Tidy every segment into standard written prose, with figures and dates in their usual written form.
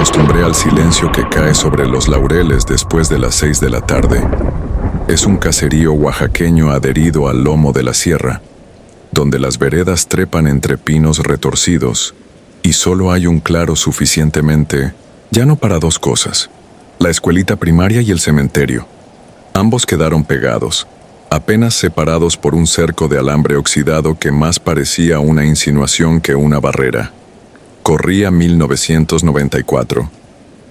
acostumbré al silencio que cae sobre los laureles después de las 6 de la tarde. Es un caserío oaxaqueño adherido al lomo de la sierra, donde las veredas trepan entre pinos retorcidos y solo hay un claro suficientemente llano para dos cosas: la escuelita primaria y el cementerio. Ambos quedaron pegados, apenas separados por un cerco de alambre oxidado que más parecía una insinuación que una barrera. Corría 1994.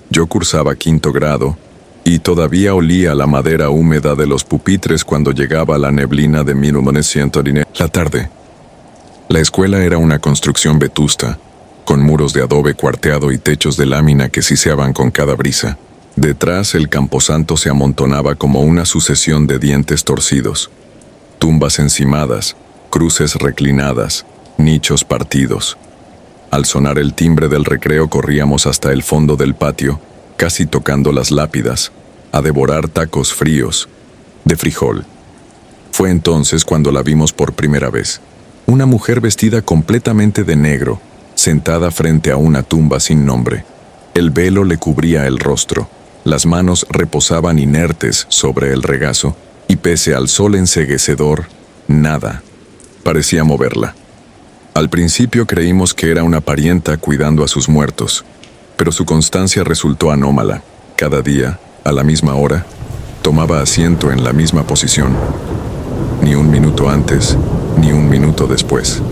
Yo cursaba 5º grado y todavía olía la madera húmeda de los pupitres cuando llegaba la neblina de 1910. La tarde. La escuela era una construcción vetusta, con muros de adobe cuarteado y techos de lámina que siseaban con cada brisa. Detrás el camposanto se amontonaba como una sucesión de dientes torcidos, tumbas encimadas, cruces reclinadas, nichos partidos. Al sonar el timbre del recreo corríamos hasta el fondo del patio, casi tocando las lápidas, a devorar tacos fríos, de frijol. Fue entonces cuando la vimos por primera vez. Una mujer vestida completamente de negro, sentada frente a una tumba sin nombre. El velo le cubría el rostro. Las manos reposaban inertes sobre el regazo, y pese al sol enceguecedor, nada parecía moverla. Al principio creímos que era una parienta cuidando a sus muertos, pero su constancia resultó anómala. Cada día, a la misma hora, tomaba asiento en la misma posición. Ni un minuto antes, ni un minuto después.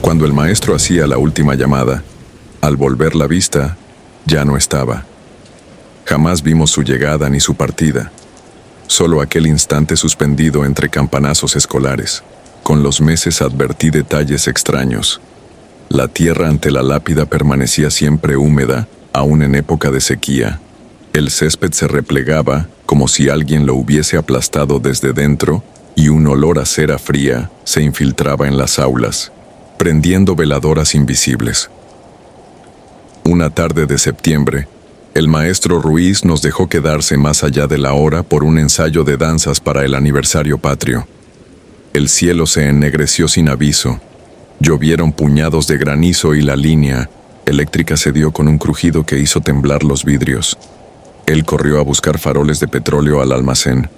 Cuando el maestro hacía la última llamada, al volver la vista, ya no estaba. Jamás vimos su llegada ni su partida, solo aquel instante suspendido entre campanazos escolares. Con los meses advertí detalles extraños. La tierra ante la lápida permanecía siempre húmeda, aún en época de sequía. El césped se replegaba como si alguien lo hubiese aplastado desde dentro, y un olor a cera fría se infiltraba en las aulas, prendiendo veladoras invisibles. Una tarde de septiembre, el maestro Ruiz nos dejó quedarse más allá de la hora por un ensayo de danzas para el aniversario patrio. El cielo se ennegreció sin aviso, llovieron puñados de granizo y la línea eléctrica se dio con un crujido que hizo temblar los vidrios. Él corrió a buscar faroles de petróleo al almacén.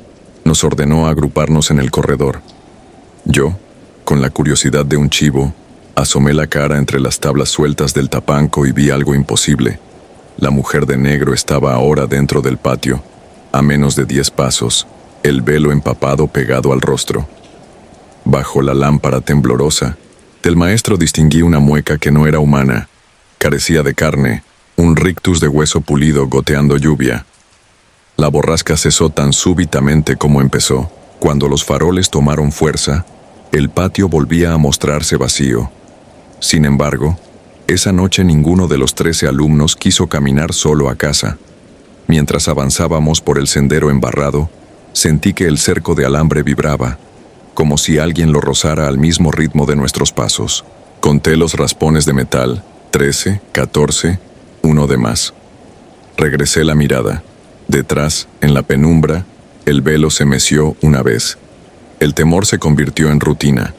Nos ordenó agruparnos en el corredor. Yo, con la curiosidad de un chivo, asomé la cara entre las tablas sueltas del tapanco y vi algo imposible. La mujer de negro estaba ahora dentro del patio, a menos de 10 pasos, el velo empapado pegado al rostro. Bajo la lámpara temblorosa, del maestro distinguí una mueca que no era humana, carecía de carne, un rictus de hueso pulido goteando lluvia. La borrasca cesó tan súbitamente como empezó. Cuando los faroles tomaron fuerza, el patio volvía a mostrarse vacío. Sin embargo, esa noche ninguno de los 13 alumnos quiso caminar solo a casa. Mientras avanzábamos por el sendero embarrado, sentí que el cerco de alambre vibraba, como si alguien lo rozara al mismo ritmo de nuestros pasos. Conté los raspones de metal, 13, 14, uno de más. Regresé la mirada. Detrás, en la penumbra, el velo se meció una vez. El temor se convirtió en rutina.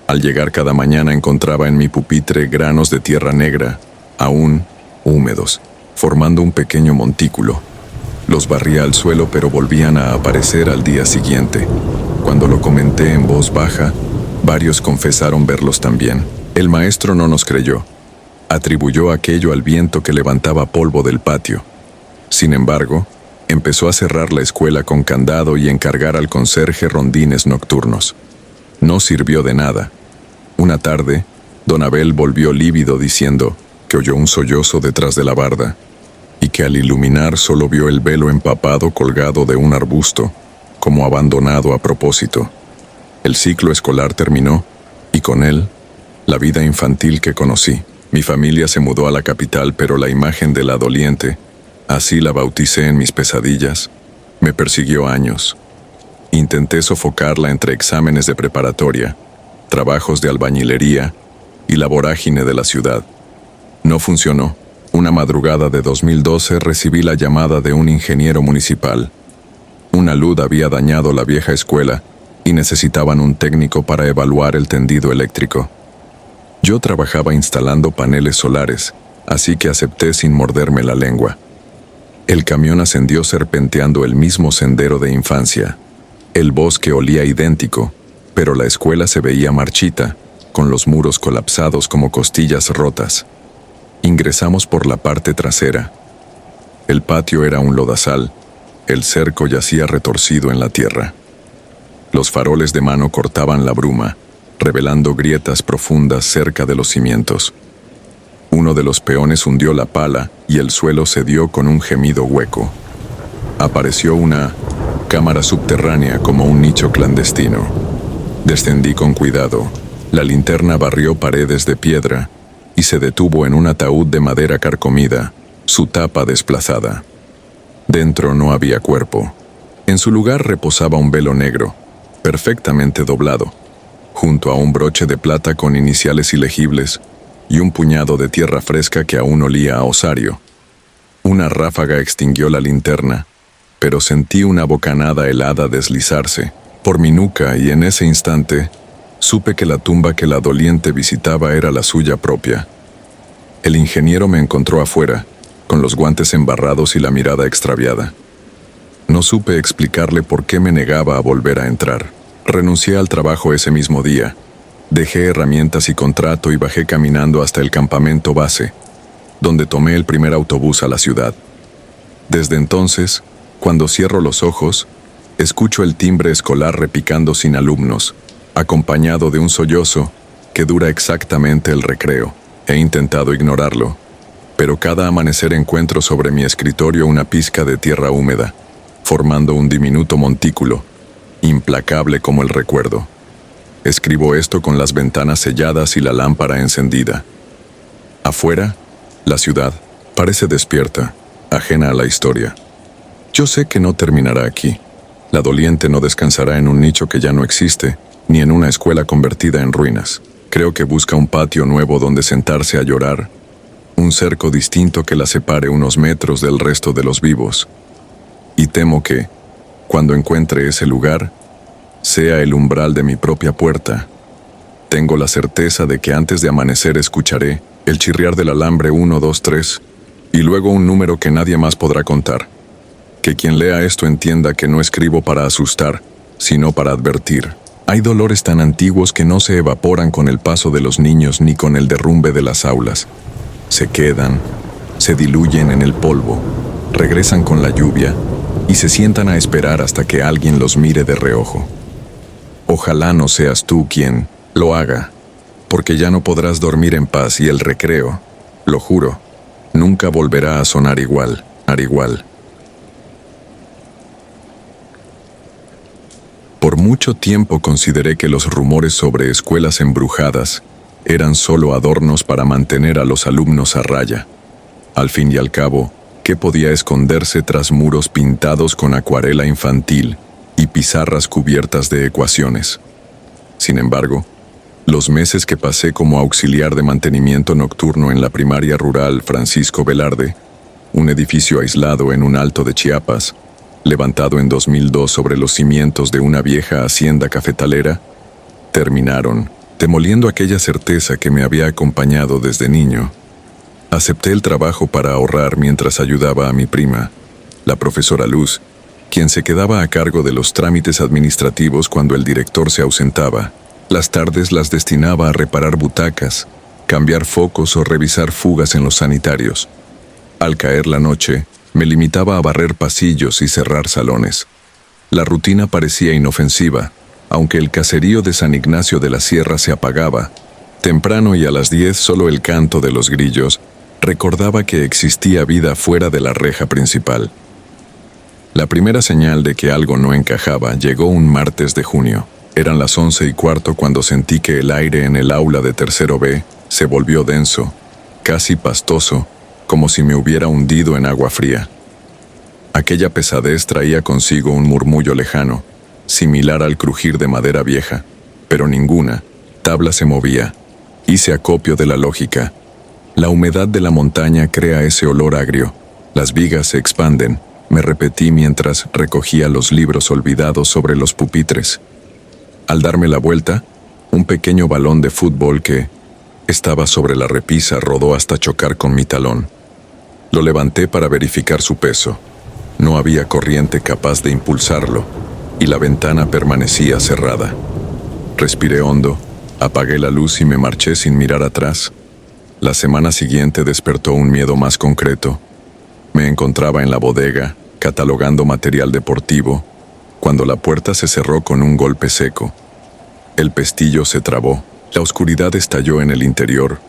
Al llegar cada mañana encontraba en mi pupitre granos de tierra negra, aún húmedos, formando un pequeño montículo. Los barría al suelo, pero volvían a aparecer al día siguiente. Cuando lo comenté en voz baja, varios confesaron verlos también. El maestro no nos creyó. Atribuyó aquello al viento que levantaba polvo del patio. Sin embargo, empezó a cerrar la escuela con candado y encargar al conserje rondines nocturnos. No sirvió de nada. Una tarde, don Abel volvió lívido diciendo que oyó un sollozo detrás de la barda y que al iluminar solo vio el velo empapado colgado de un arbusto, como abandonado a propósito. El ciclo escolar terminó y con él, la vida infantil que conocí. Mi familia se mudó a la capital, pero la imagen de la doliente, así la bauticé en mis pesadillas, me persiguió años. Intenté sofocarla entre exámenes de preparatoria, trabajos de albañilería y la vorágine de la ciudad. No funcionó. Una madrugada de 2012 recibí la llamada de un ingeniero municipal. Una luz había dañado la vieja escuela y necesitaban un técnico para evaluar el tendido eléctrico. Yo trabajaba instalando paneles solares, así que acepté sin morderme la lengua. El camión ascendió serpenteando el mismo sendero de infancia. El bosque olía idéntico, pero la escuela se veía marchita, con los muros colapsados como costillas rotas. Ingresamos por la parte trasera. El patio era un lodazal, el cerco yacía retorcido en la tierra. Los faroles de mano cortaban la bruma, revelando grietas profundas cerca de los cimientos. Uno de los peones hundió la pala y el suelo cedió con un gemido hueco. Apareció una cámara subterránea como un nicho clandestino. Descendí con cuidado. La linterna barrió paredes de piedra y se detuvo en un ataúd de madera carcomida, su tapa desplazada. Dentro no había cuerpo. En su lugar reposaba un velo negro, perfectamente doblado, junto a un broche de plata con iniciales ilegibles y un puñado de tierra fresca que aún olía a osario. Una ráfaga extinguió la linterna, pero sentí una bocanada helada deslizarse por mi nuca y en ese instante supe que la tumba que la doliente visitaba era la suya propia. El ingeniero me encontró afuera, con los guantes embarrados y la mirada extraviada. No supe explicarle por qué me negaba a volver a entrar. Renuncié al trabajo ese mismo día. Dejé herramientas y contrato y bajé caminando hasta el campamento base, donde tomé el primer autobús a la ciudad. Desde entonces, cuando cierro los ojos, escucho el timbre escolar repicando sin alumnos, acompañado de un sollozo que dura exactamente el recreo. He intentado ignorarlo, pero cada amanecer encuentro sobre mi escritorio una pizca de tierra húmeda, formando un diminuto montículo, implacable como el recuerdo. Escribo esto con las ventanas selladas y la lámpara encendida. Afuera, la ciudad parece despierta, ajena a la historia. Yo sé que no terminará aquí. La doliente no descansará en un nicho que ya no existe, ni en una escuela convertida en ruinas. Creo que busca un patio nuevo donde sentarse a llorar, un cerco distinto que la separe unos metros del resto de los vivos. Y temo que, cuando encuentre ese lugar, sea el umbral de mi propia puerta. Tengo la certeza de que antes de amanecer escucharé el chirriar del alambre 1, 2, 3, y luego un número que nadie más podrá contar. Que quien lea esto entienda que no escribo para asustar, sino para advertir. Hay dolores tan antiguos que no se evaporan con el paso de los niños ni con el derrumbe de las aulas. Se quedan, se diluyen en el polvo, regresan con la lluvia y se sientan a esperar hasta que alguien los mire de reojo. Ojalá no seas tú quien lo haga, porque ya no podrás dormir en paz y el recreo, lo juro, nunca volverá a sonar igual. Por mucho tiempo consideré que los rumores sobre escuelas embrujadas eran solo adornos para mantener a los alumnos a raya. Al fin y al cabo, ¿qué podía esconderse tras muros pintados con acuarela infantil y pizarras cubiertas de ecuaciones? Sin embargo, los meses que pasé como auxiliar de mantenimiento nocturno en la primaria rural Francisco Velarde, un edificio aislado en un alto de Chiapas, levantado en 2002 sobre los cimientos de una vieja hacienda cafetalera, terminaron demoliendo aquella certeza que me había acompañado desde niño. Acepté el trabajo para ahorrar mientras ayudaba a mi prima, la profesora Luz, quien se quedaba a cargo de los trámites administrativos cuando el director se ausentaba. Las tardes las destinaba a reparar butacas, cambiar focos o revisar fugas en los sanitarios. Al caer la noche, me limitaba a barrer pasillos y cerrar salones. La rutina parecía inofensiva, aunque el caserío de San Ignacio de la Sierra se apagaba. Temprano y a las 10 solo el canto de los grillos recordaba que existía vida fuera de la reja principal. La primera señal de que algo no encajaba llegó un martes de junio. Eran las 11:15 cuando sentí que el aire en el aula de tercero B se volvió denso, casi pastoso, como si me hubiera hundido en agua fría. Aquella pesadez traía consigo un murmullo lejano, similar al crujir de madera vieja, pero ninguna tabla se movía. Hice acopio de la lógica. La humedad de la montaña crea ese olor agrio. Las vigas se expanden, me repetí mientras recogía los libros olvidados sobre los pupitres. Al darme la vuelta, un pequeño balón de fútbol que, Estaba sobre la repisa, rodó hasta chocar con mi talón. Lo levanté para verificar su peso. No había corriente capaz de impulsarlo, y la ventana permanecía cerrada. Respiré hondo, apagué la luz y me marché sin mirar atrás. La semana siguiente despertó un miedo más concreto. Me encontraba en la bodega, catalogando material deportivo, cuando la puerta se cerró con un golpe seco. El pestillo se trabó. La oscuridad estalló en el interior.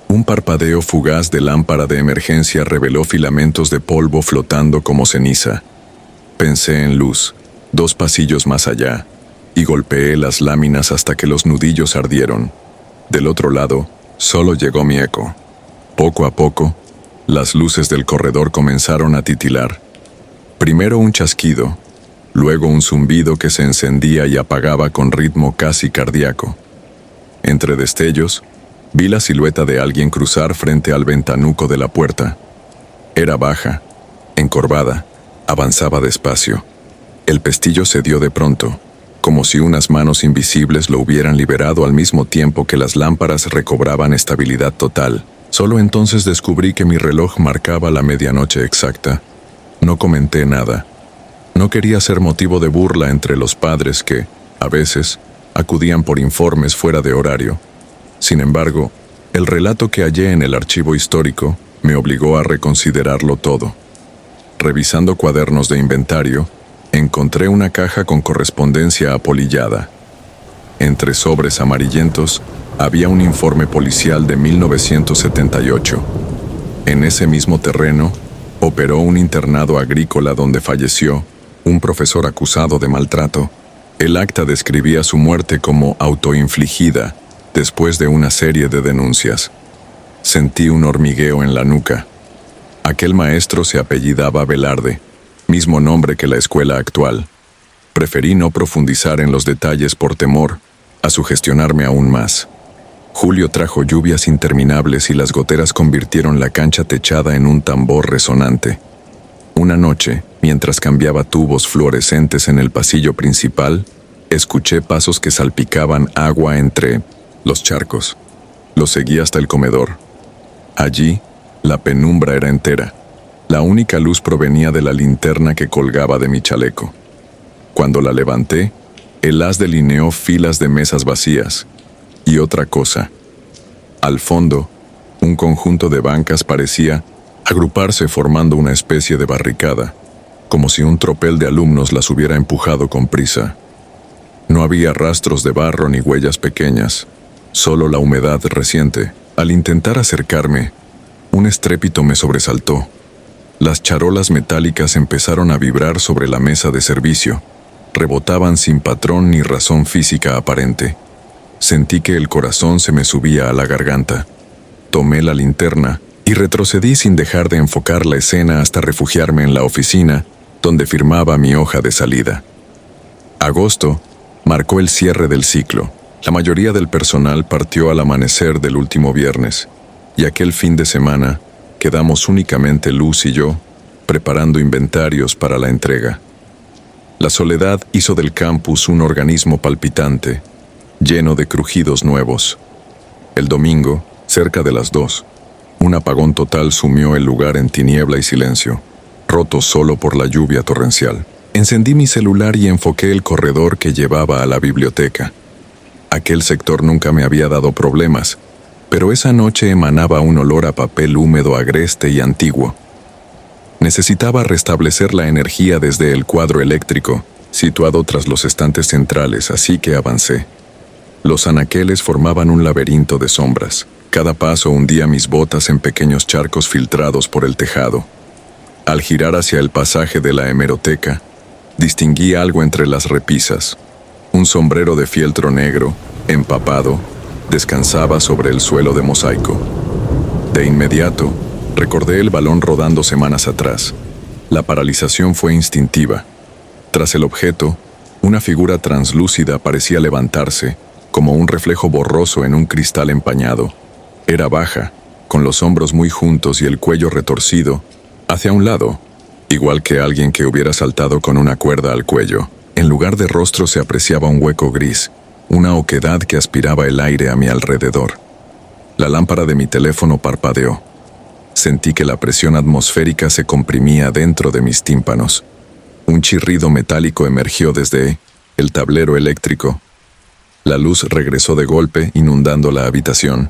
Un parpadeo fugaz de lámpara de emergencia reveló filamentos de polvo flotando como ceniza. Pensé en luz, 2 pasillos más allá, y golpeé las láminas hasta que los nudillos ardieron. Del otro lado, solo llegó mi eco. Poco a poco, las luces del corredor comenzaron a titilar. Primero un chasquido, luego un zumbido que se encendía y apagaba con ritmo casi cardíaco. Entre destellos, vi la silueta de alguien cruzar frente al ventanuco de la puerta. Era baja, encorvada, avanzaba despacio. El pestillo cedió de pronto, como si unas manos invisibles lo hubieran liberado al mismo tiempo que las lámparas recobraban estabilidad total. Solo entonces descubrí que mi reloj marcaba la medianoche exacta. No comenté nada. No quería ser motivo de burla entre los padres que, a veces, acudían por informes fuera de horario. Sin embargo, el relato que hallé en el archivo histórico me obligó a reconsiderarlo todo. Revisando cuadernos de inventario, encontré una caja con correspondencia apolillada. Entre sobres amarillentos, había un informe policial de 1978. En ese mismo terreno, operó un internado agrícola donde falleció un profesor acusado de maltrato. El acta describía su muerte como autoinfligida después de una serie de denuncias. Sentí un hormigueo en la nuca. Aquel maestro se apellidaba Velarde, mismo nombre que la escuela actual. Preferí no profundizar en los detalles por temor a sugestionarme aún más. Julio trajo lluvias interminables y las goteras convirtieron la cancha techada en un tambor resonante. Una noche, mientras cambiaba tubos fluorescentes en el pasillo principal, escuché pasos que salpicaban agua entre los charcos. Los seguí hasta el comedor. Allí, la penumbra era entera. La única luz provenía de la linterna que colgaba de mi chaleco. Cuando la levanté, el haz delineó filas de mesas vacías. Y otra cosa. Al fondo, un conjunto de bancas parecía agruparse formando una especie de barricada, como si un tropel de alumnos las hubiera empujado con prisa. No había rastros de barro ni huellas pequeñas, solo la humedad reciente. Al intentar acercarme, un estrépito me sobresaltó. Las charolas metálicas empezaron a vibrar sobre la mesa de servicio. Rebotaban sin patrón ni razón física aparente. Sentí que el corazón se me subía a la garganta. Tomé la linterna y retrocedí sin dejar de enfocar la escena hasta refugiarme en la oficina, donde firmaba mi hoja de salida. Agosto marcó el cierre del ciclo. La mayoría del personal partió al amanecer del último viernes, y aquel fin de semana quedamos únicamente Luz y yo, preparando inventarios para la entrega. La soledad hizo del campus un organismo palpitante, lleno de crujidos nuevos. El domingo, cerca de las 2, un apagón total sumió el lugar en tiniebla y silencio, roto solo por la lluvia torrencial. Encendí mi celular y enfoqué el corredor que llevaba a la biblioteca. Aquel sector nunca me había dado problemas, pero esa noche emanaba un olor a papel húmedo agreste y antiguo. Necesitaba restablecer la energía desde el cuadro eléctrico, situado tras los estantes centrales, así que avancé. Los anaqueles formaban un laberinto de sombras. Cada paso hundía mis botas en pequeños charcos filtrados por el tejado. Al girar hacia el pasaje de la hemeroteca, distinguí algo entre las repisas. Un sombrero de fieltro negro, empapado, descansaba sobre el suelo de mosaico. De inmediato, recordé el balón rodando semanas atrás. La paralización fue instintiva. Tras el objeto, una figura translúcida parecía levantarse, como un reflejo borroso en un cristal empañado. Era baja, con los hombros muy juntos y el cuello retorcido hacia un lado, igual que alguien que hubiera saltado con una cuerda al cuello. En lugar de rostro se apreciaba un hueco gris, una oquedad que aspiraba el aire a mi alrededor. La lámpara de mi teléfono parpadeó. Sentí que la presión atmosférica se comprimía dentro de mis tímpanos. Un chirrido metálico emergió desde el tablero eléctrico. La luz regresó de golpe, inundando la habitación.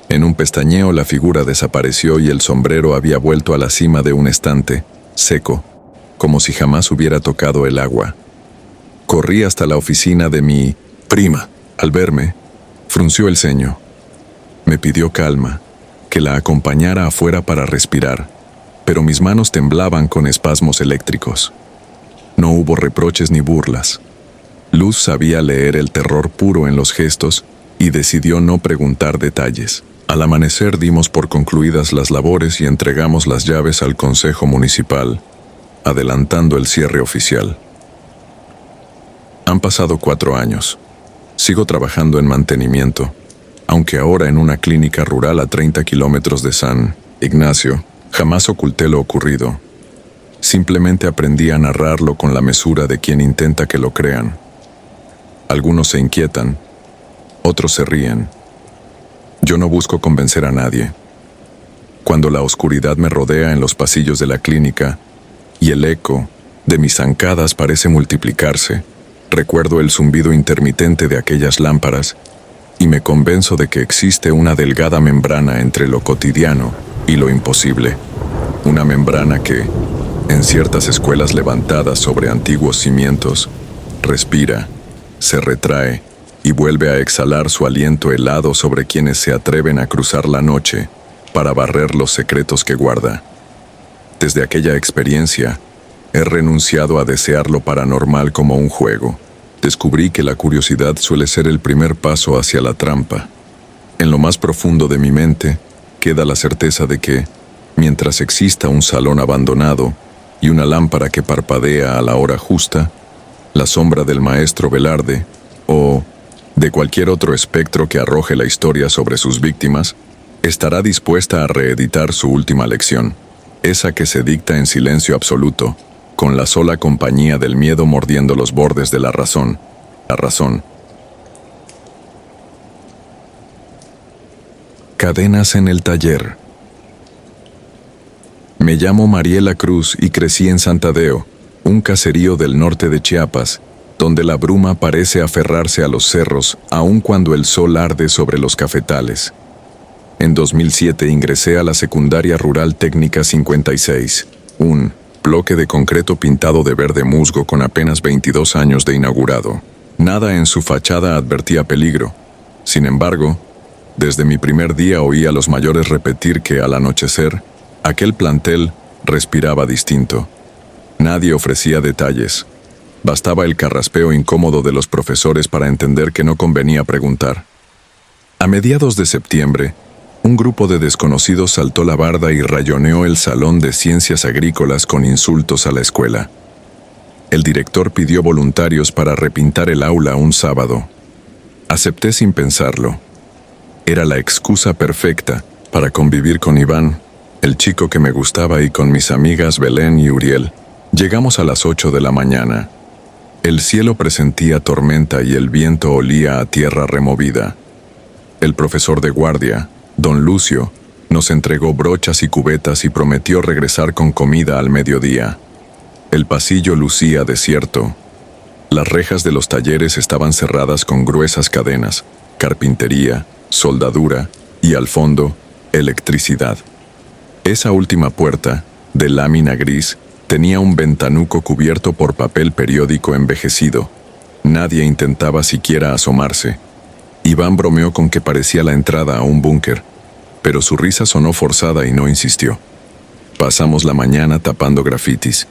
En un pestañeo la figura desapareció y el sombrero había vuelto a la cima de un estante, seco, como si jamás hubiera tocado el agua. Corrí hasta la oficina de mi prima. Al verme, frunció el ceño. Me pidió calma, que la acompañara afuera para respirar, pero mis manos temblaban con espasmos eléctricos. No hubo reproches ni burlas. Luz sabía leer el terror puro en los gestos y decidió no preguntar detalles. Al amanecer dimos por concluidas las labores y entregamos las llaves al Consejo Municipal, adelantando el cierre oficial. Han pasado 4 años. Sigo trabajando en mantenimiento, aunque ahora en una clínica rural a 30 kilómetros de San Ignacio. Jamás oculté lo ocurrido. Simplemente aprendí a narrarlo con la mesura de quien intenta que lo crean. Algunos se inquietan, otros se ríen. Yo no busco convencer a nadie. Cuando la oscuridad me rodea en los pasillos de la clínica y el eco de mis zancadas parece multiplicarse, recuerdo el zumbido intermitente de aquellas lámparas y me convenzo de que existe una delgada membrana entre lo cotidiano y lo imposible. Una membrana que, en ciertas escuelas levantadas sobre antiguos cimientos, respira, se retrae y vuelve a exhalar su aliento helado sobre quienes se atreven a cruzar la noche para barrer los secretos que guarda. Desde aquella experiencia, he renunciado a desear lo paranormal como un juego. Descubrí que la curiosidad suele ser el primer paso hacia la trampa. En lo más profundo de mi mente queda la certeza de que, mientras exista un salón abandonado y una lámpara que parpadea a la hora justa, la sombra del maestro Velarde, o de cualquier otro espectro que arroje la historia sobre sus víctimas, estará dispuesta a reeditar su última lección, esa que se dicta en silencio absoluto, con la sola compañía del miedo mordiendo los bordes de la razón. La razón. Cadenas en el taller. Me llamo Mariela Cruz y crecí en Santadeo, un caserío del norte de Chiapas, donde la bruma parece aferrarse a los cerros aun cuando el sol arde sobre los cafetales. En 2007 ingresé a la Secundaria Rural Técnica 56, un bloque de concreto pintado de verde musgo con apenas 22 años de inaugurado. Nada en su fachada advertía peligro. Sin embargo, desde mi primer día oí a los mayores repetir que al anochecer, aquel plantel respiraba distinto. Nadie ofrecía detalles. Bastaba el carraspeo incómodo de los profesores para entender que no convenía preguntar. A mediados de septiembre, un grupo de desconocidos saltó la barda y rayoneó el salón de ciencias agrícolas con insultos a la escuela. El director pidió voluntarios para repintar el aula un sábado. Acepté sin pensarlo. Era la excusa perfecta para convivir con Iván, el chico que me gustaba, y con mis amigas Belén y Uriel. Llegamos a las 8 de la mañana. El cielo presentía tormenta y el viento olía a tierra removida. El profesor de guardia, don Lucio, nos entregó brochas y cubetas y prometió regresar con comida al mediodía. El pasillo lucía desierto. Las rejas de los talleres estaban cerradas con gruesas cadenas, carpintería, soldadura y, al fondo, electricidad. Esa última puerta, de lámina gris, tenía un ventanuco cubierto por papel periódico envejecido. Nadie intentaba siquiera asomarse. Iván bromeó con que parecía la entrada a un búnker, pero su risa sonó forzada y no insistió. Pasamos la mañana tapando grafitis.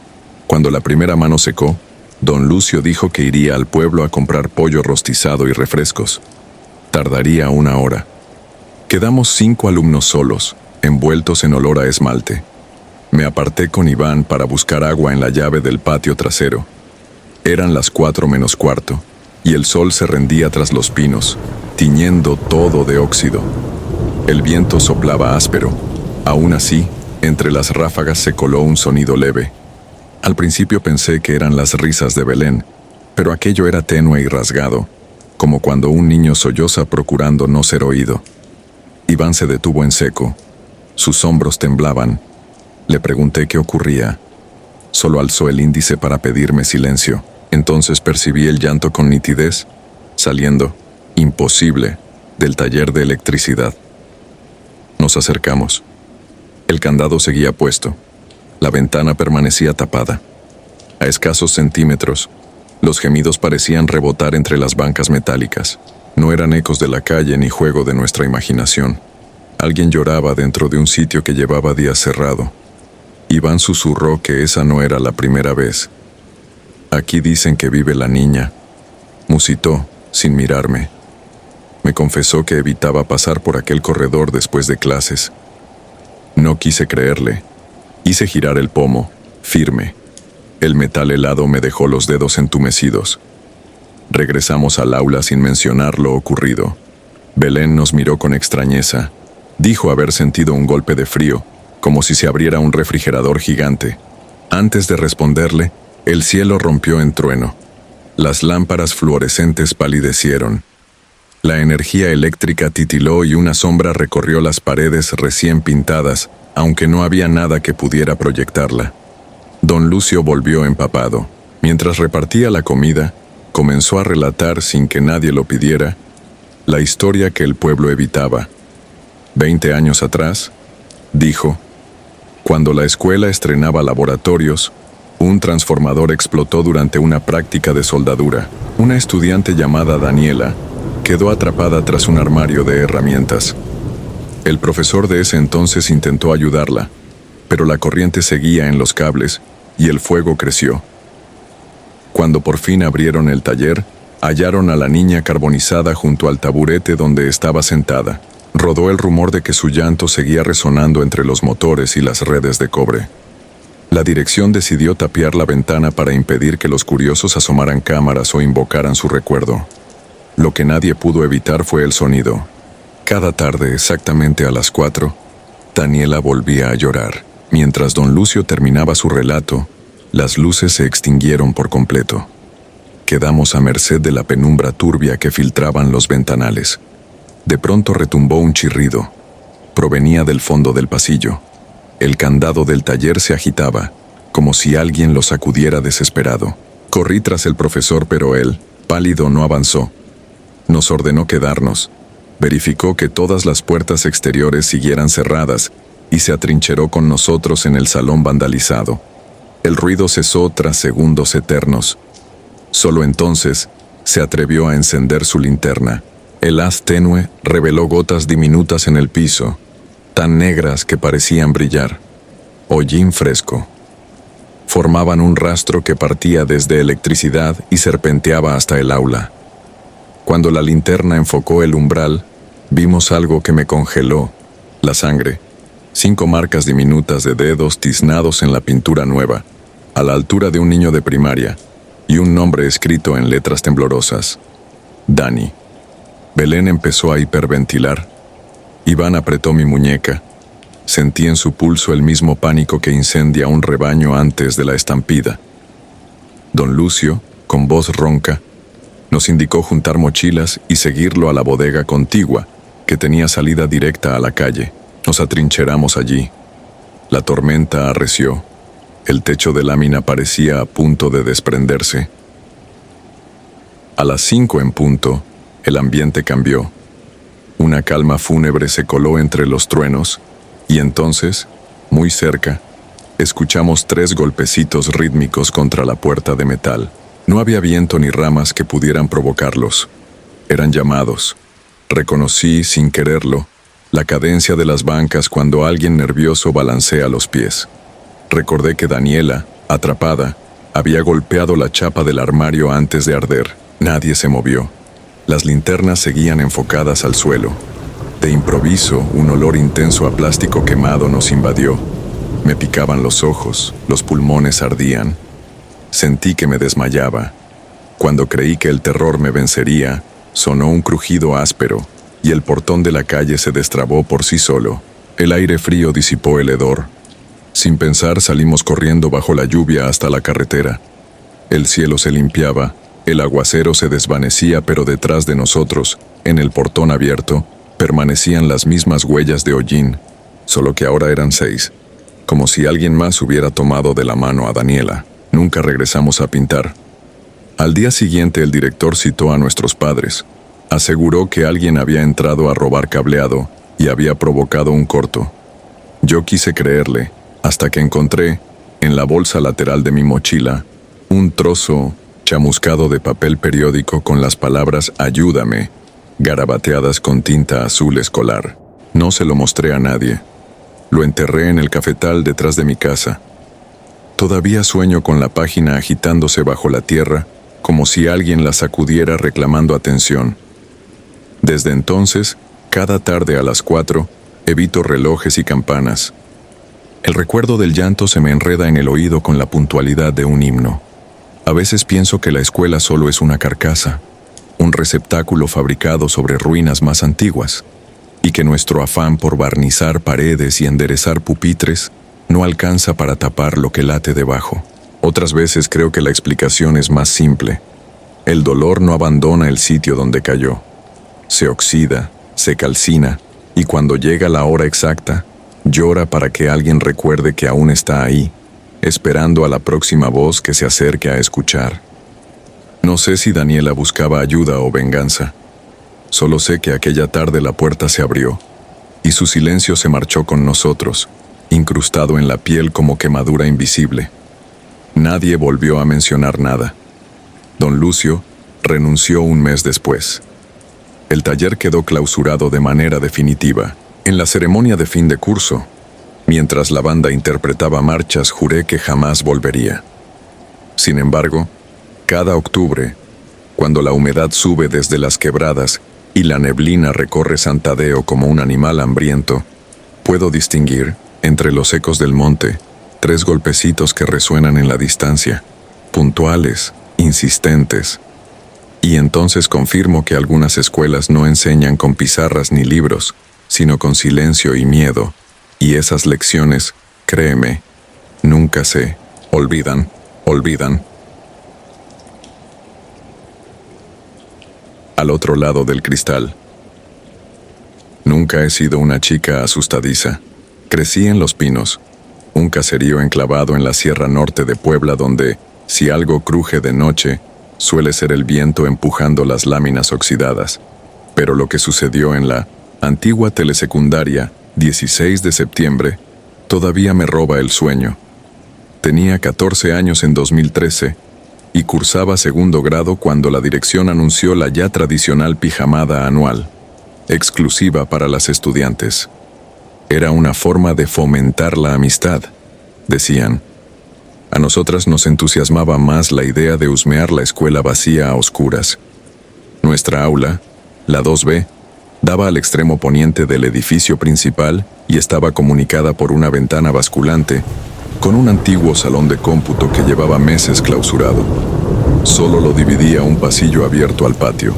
Cuando la primera mano secó, don Lucio dijo que iría al pueblo a comprar pollo rostizado y refrescos. Tardaría 1 hora. Quedamos 5 alumnos solos, envueltos en olor a esmalte. Me aparté con Iván para buscar agua en la llave del patio trasero. Eran las 4 menos cuarto, y el sol se rendía tras los pinos, tiñendo todo de óxido. El viento soplaba áspero. Aún así, entre las ráfagas se coló un sonido leve. Al principio pensé que eran las risas de Belén, pero aquello era tenue y rasgado, como cuando un niño solloza procurando no ser oído. Iván se detuvo en seco. Sus hombros temblaban. Le pregunté qué ocurría. Solo alzó el índice para pedirme silencio. Entonces percibí el llanto con nitidez, saliendo, imposible, del taller de electricidad. Nos acercamos. El candado seguía puesto. La ventana permanecía tapada. A escasos centímetros, los gemidos parecían rebotar entre las bancas metálicas. No eran ecos de la calle ni juego de nuestra imaginación. Alguien lloraba dentro de un sitio que llevaba días cerrado. Iván susurró que esa no era la primera vez. Aquí dicen que vive la niña. Musitó, sin mirarme. Me confesó que evitaba pasar por aquel corredor después de clases. No quise creerle. Hice girar el pomo, firme. El metal helado me dejó los dedos entumecidos. Regresamos al aula sin mencionar lo ocurrido. Belén nos miró con extrañeza. Dijo haber sentido un golpe de frío, como si se abriera un refrigerador gigante. Antes de responderle, el cielo rompió en trueno. Las lámparas fluorescentes palidecieron. La energía eléctrica titiló y una sombra recorrió las paredes recién pintadas, aunque no había nada que pudiera proyectarla. Don Lucio volvió empapado. Mientras repartía la comida, comenzó a relatar, sin que nadie lo pidiera, la historia que el pueblo evitaba. 20 años atrás, dijo, cuando la escuela estrenaba laboratorios, un transformador explotó durante una práctica de soldadura. Una estudiante llamada Daniela quedó atrapada tras un armario de herramientas. El profesor de ese entonces intentó ayudarla, pero la corriente seguía en los cables y el fuego creció. Cuando por fin abrieron el taller, hallaron a la niña carbonizada junto al taburete donde estaba sentada. Rodó el rumor de que su llanto seguía resonando entre los motores y las redes de cobre. La dirección decidió tapiar la ventana para impedir que los curiosos asomaran cámaras o invocaran su recuerdo. Lo que nadie pudo evitar fue el sonido. Cada tarde, exactamente a las 4, Daniela volvía a llorar. Mientras don Lucio terminaba su relato, las luces se extinguieron por completo. Quedamos a merced de la penumbra turbia que filtraban los ventanales. De pronto retumbó un chirrido. Provenía del fondo del pasillo. El candado del taller se agitaba, como si alguien lo sacudiera desesperado. Corrí tras el profesor, pero él, pálido, no avanzó. Nos ordenó quedarnos. Verificó que todas las puertas exteriores siguieran cerradas y se atrincheró con nosotros en el salón vandalizado. El ruido cesó tras segundos eternos. Solo entonces se atrevió a encender su linterna. El haz tenue reveló gotas diminutas en el piso, tan negras que parecían brillar. Hollín fresco. Formaban un rastro que partía desde electricidad y serpenteaba hasta el aula. Cuando la linterna enfocó el umbral, vimos algo que me congeló: la sangre. 5 marcas diminutas de dedos tiznados en la pintura nueva, a la altura de un niño de primaria, y un nombre escrito en letras temblorosas: Dani. Belén empezó a hiperventilar. Iván apretó mi muñeca. Sentí en su pulso el mismo pánico que incendia un rebaño antes de la estampida. Don Lucio, con voz ronca, nos indicó juntar mochilas y seguirlo a la bodega contigua, que tenía salida directa a la calle. Nos atrincheramos allí. La tormenta arreció. El techo de lámina parecía a punto de desprenderse. A las 5 en punto, el ambiente cambió. Una calma fúnebre se coló entre los truenos, y entonces, muy cerca, escuchamos 3 golpecitos rítmicos contra la puerta de metal. No había viento ni ramas que pudieran provocarlos. Eran llamados. Reconocí, sin quererlo, la cadencia de las bancas cuando alguien nervioso balancea los pies. Recordé que Daniela, atrapada, había golpeado la chapa del armario antes de arder. Nadie se movió. Las linternas seguían enfocadas al suelo. De improviso, un olor intenso a plástico quemado nos invadió. Me picaban los ojos, los pulmones ardían. Sentí que me desmayaba. Cuando creí que el terror me vencería, sonó un crujido áspero, y el portón de la calle se destrabó por sí solo. El aire frío disipó el hedor. Sin pensar, salimos corriendo bajo la lluvia hasta la carretera. El cielo se limpiaba, el aguacero se desvanecía, pero detrás de nosotros, en el portón abierto, Permanecían las mismas huellas de hollín, solo que ahora eran 6, como si alguien más hubiera tomado de la mano a Daniela. Nunca regresamos a pintar. Al día siguiente el director citó a nuestros padres. Aseguró que alguien había entrado a robar cableado y había provocado un corto. Yo quise creerle, hasta que encontré, en la bolsa lateral de mi mochila, un trozo chamuscado de papel periódico con las palabras «Ayúdame», garabateadas con tinta azul escolar. No se lo mostré a nadie. Lo enterré en el cafetal detrás de mi casa. Todavía sueño con la página agitándose bajo la tierra, como si alguien la sacudiera reclamando atención. Desde entonces, cada tarde a las 4, evito relojes y campanas. El recuerdo del llanto se me enreda en el oído con la puntualidad de un himno. A veces pienso que la escuela solo es una carcasa, un receptáculo fabricado sobre ruinas más antiguas, y que nuestro afán por barnizar paredes y enderezar pupitres no alcanza para tapar lo que late debajo. Otras veces creo que la explicación es más simple. El dolor no abandona el sitio donde cayó. Se oxida, se calcina, y cuando llega la hora exacta, llora para que alguien recuerde que aún está ahí, esperando a la próxima voz que se acerque a escuchar. No sé si Daniela buscaba ayuda o venganza. Solo sé que aquella tarde la puerta se abrió, y su silencio se marchó con nosotros, incrustado en la piel como quemadura invisible. Nadie volvió a mencionar nada. Don Lucio renunció un mes después. El taller quedó clausurado de manera definitiva. En la ceremonia de fin de curso, mientras la banda interpretaba marchas, juré que jamás volvería. Sin embargo, cada octubre, cuando la humedad sube desde las quebradas y la neblina recorre San Tadeo como un animal hambriento, puedo distinguir, entre los ecos del monte, 3 golpecitos que resuenan en la distancia, puntuales, insistentes. Y entonces confirmo que algunas escuelas no enseñan con pizarras ni libros, sino con silencio y miedo, y esas lecciones, créeme, nunca se olvidan. Al otro lado del cristal. Nunca he sido una chica asustadiza. Crecí en Los Pinos, un caserío enclavado en la Sierra Norte de Puebla donde, si algo cruje de noche, suele ser el viento empujando las láminas oxidadas. Pero lo que sucedió en la antigua telesecundaria 16 de septiembre todavía me roba el sueño. Tenía 14 años en 2013 y cursaba segundo grado cuando la dirección anunció la ya tradicional pijamada anual, exclusiva para las estudiantes. Era una forma de fomentar la amistad, decían. A nosotras nos entusiasmaba más la idea de husmear la escuela vacía a oscuras. Nuestra aula, la 2B, daba al extremo poniente del edificio principal y estaba comunicada por una ventana basculante con un antiguo salón de cómputo que llevaba meses clausurado. Solo lo dividía un pasillo abierto al patio.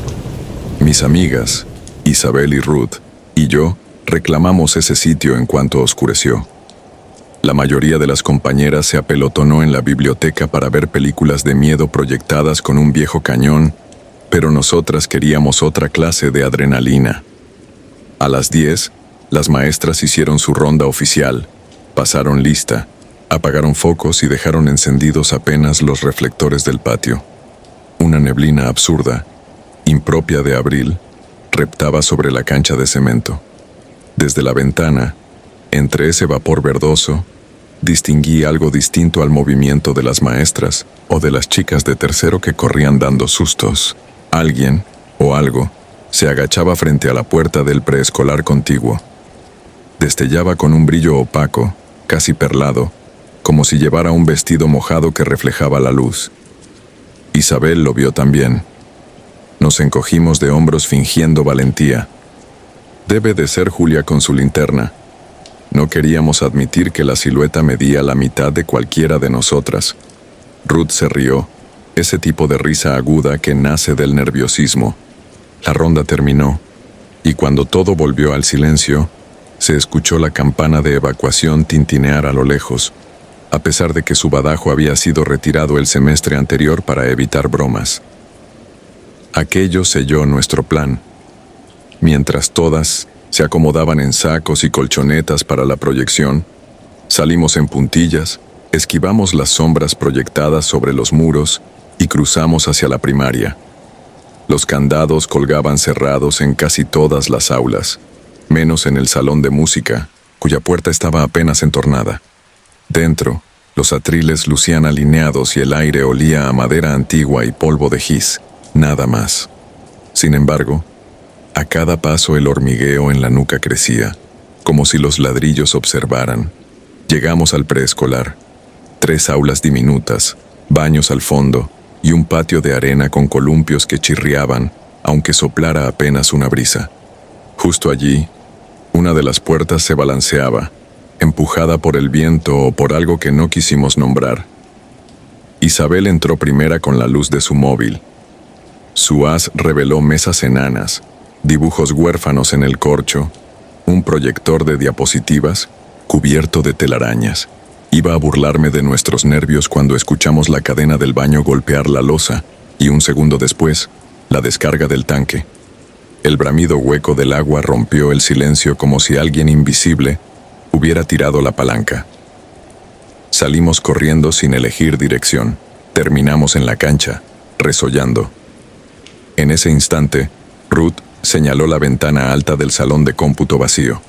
Mis amigas, Isabel y Ruth, y yo reclamamos ese sitio en cuanto oscureció. La mayoría de las compañeras se apelotonó en la biblioteca para ver películas de miedo proyectadas con un viejo cañón, pero nosotras queríamos otra clase de adrenalina. A las 10, las maestras hicieron su ronda oficial, pasaron lista, apagaron focos y dejaron encendidos apenas los reflectores del patio. Una neblina absurda, impropia de abril, reptaba sobre la cancha de cemento. Desde la ventana, entre ese vapor verdoso, distinguí algo distinto al movimiento de las maestras o de las chicas de tercero que corrían dando sustos. Alguien, o algo, se agachaba frente a la puerta del preescolar contiguo. Destellaba con un brillo opaco, casi perlado, como si llevara un vestido mojado que reflejaba la luz. Isabel lo vio también. Nos encogimos de hombros fingiendo valentía. Debe de ser Julia con su linterna. No queríamos admitir que la silueta medía la mitad de cualquiera de nosotras. Ruth se rió, ese tipo de risa aguda que nace del nerviosismo. La ronda terminó, y cuando todo volvió al silencio, se escuchó la campana de evacuación tintinear a lo lejos, a pesar de que su badajo había sido retirado el semestre anterior para evitar bromas. Aquello selló nuestro plan. Mientras todas se acomodaban en sacos y colchonetas para la proyección, salimos en puntillas, esquivamos las sombras proyectadas sobre los muros y cruzamos hacia la primaria. Los candados colgaban cerrados en casi todas las aulas, menos en el salón de música, cuya puerta estaba apenas entornada. Dentro, los atriles lucían alineados y el aire olía a madera antigua y polvo de gis, nada más. Sin embargo, a cada paso el hormigueo en la nuca crecía, como si los ladrillos observaran. Llegamos al preescolar. 3 aulas diminutas, baños al fondo y un patio de arena con columpios que chirriaban, aunque soplara apenas una brisa. Justo allí, una de las puertas se balanceaba, empujada por el viento o por algo que no quisimos nombrar. Isabel entró primera con la luz de su móvil. Su haz reveló mesas enanas, dibujos huérfanos en el corcho, un proyector de diapositivas cubierto de telarañas. Iba a burlarme de nuestros nervios cuando escuchamos la cadena del baño golpear la losa y un segundo después, la descarga del tanque. El bramido hueco del agua rompió el silencio como si alguien invisible hubiera tirado la palanca. Salimos corriendo sin elegir dirección. Terminamos en la cancha, resollando. En ese instante, Ruth señaló la ventana alta del salón de cómputo vacío.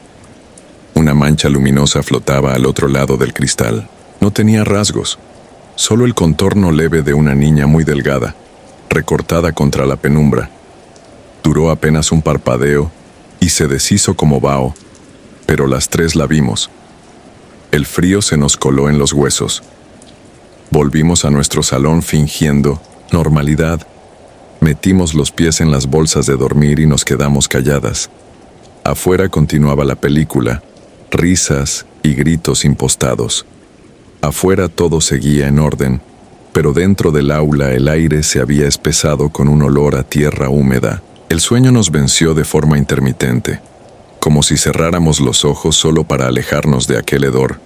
Una mancha luminosa flotaba al otro lado del cristal. No tenía rasgos, solo el contorno leve de una niña muy delgada, recortada contra la penumbra. Duró apenas un parpadeo y se deshizo como vaho, pero las 3 la vimos. El frío se nos coló en los huesos. Volvimos a nuestro salón fingiendo normalidad. Metimos los pies en las bolsas de dormir y nos quedamos calladas. Afuera continuaba la película, risas y gritos impostados. Afuera todo seguía en orden, pero dentro del aula el aire se había espesado con un olor a tierra húmeda. El sueño nos venció de forma intermitente, como si cerráramos los ojos solo para alejarnos de aquel hedor.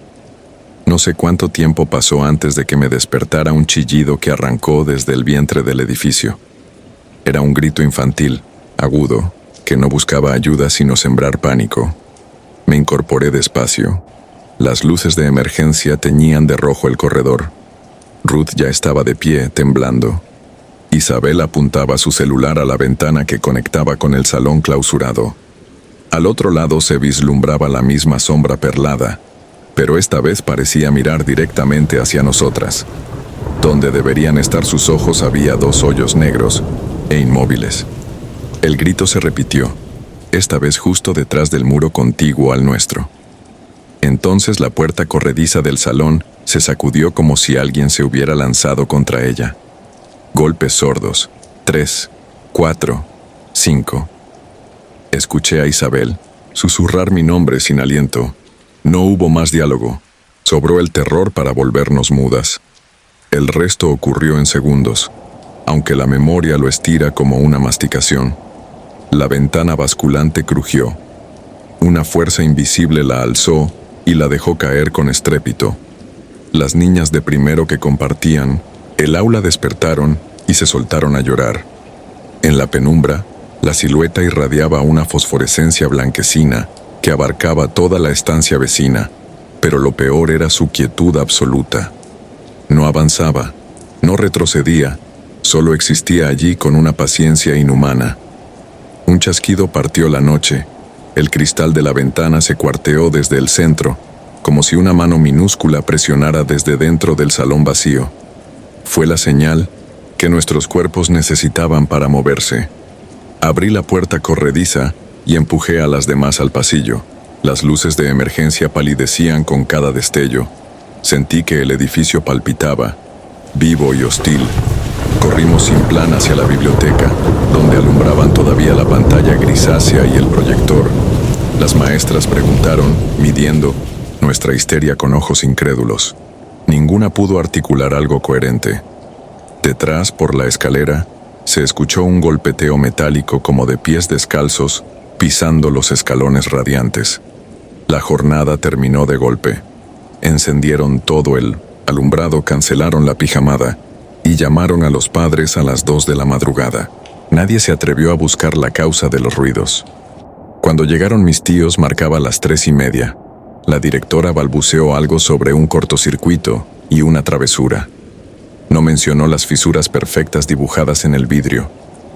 No sé cuánto tiempo pasó antes de que me despertara un chillido que arrancó desde el vientre del edificio. Era un grito infantil, agudo, que no buscaba ayuda sino sembrar pánico. Me incorporé despacio. Las luces de emergencia teñían de rojo el corredor. Ruth ya estaba de pie, temblando. Isabel apuntaba su celular a la ventana que conectaba con el salón clausurado. Al otro lado se vislumbraba la misma sombra perlada, pero esta vez parecía mirar directamente hacia nosotras. Donde deberían estar sus ojos había 2 hoyos negros e inmóviles. El grito se repitió, esta vez justo detrás del muro contiguo al nuestro. Entonces la puerta corrediza del salón se sacudió como si alguien se hubiera lanzado contra ella. Golpes sordos. 3, 4, 5. Escuché a Isabel susurrar mi nombre sin aliento. No hubo más diálogo. Sobró el terror para volvernos mudas. El resto ocurrió en segundos, aunque la memoria lo estira como una masticación. La ventana basculante crujió. Una fuerza invisible la alzó y la dejó caer con estrépito. Las niñas de primero que compartían el aula despertaron y se soltaron a llorar. En la penumbra, la silueta irradiaba una fosforescencia blanquecina que abarcaba toda la estancia vecina, pero lo peor era su quietud absoluta. No avanzaba, no retrocedía, solo existía allí con una paciencia inhumana. Un chasquido partió la noche. El cristal de la ventana se cuarteó desde el centro, como si una mano minúscula presionara desde dentro del salón vacío. Fue la señal que nuestros cuerpos necesitaban para moverse. Abrí la puerta corrediza y empujé a las demás al pasillo. Las luces de emergencia palidecían con cada destello. Sentí que el edificio palpitaba, vivo y hostil. Corrimos sin plan hacia la biblioteca, donde alumbraban todavía la pantalla grisácea y el proyector. Las maestras preguntaron, midiendo nuestra histeria con ojos incrédulos. Ninguna pudo articular algo coherente. Detrás, por la escalera, se escuchó un golpeteo metálico como de pies descalzos pisando los escalones radiantes. La jornada terminó de golpe. Encendieron todo el alumbrado, cancelaron la pijamada y llamaron a los padres a las 2 de la madrugada. Nadie se atrevió a buscar la causa de los ruidos. Cuando llegaron mis tíos marcaba las 3:30. La directora balbuceó algo sobre un cortocircuito y una travesura. No mencionó las fisuras perfectas dibujadas en el vidrio,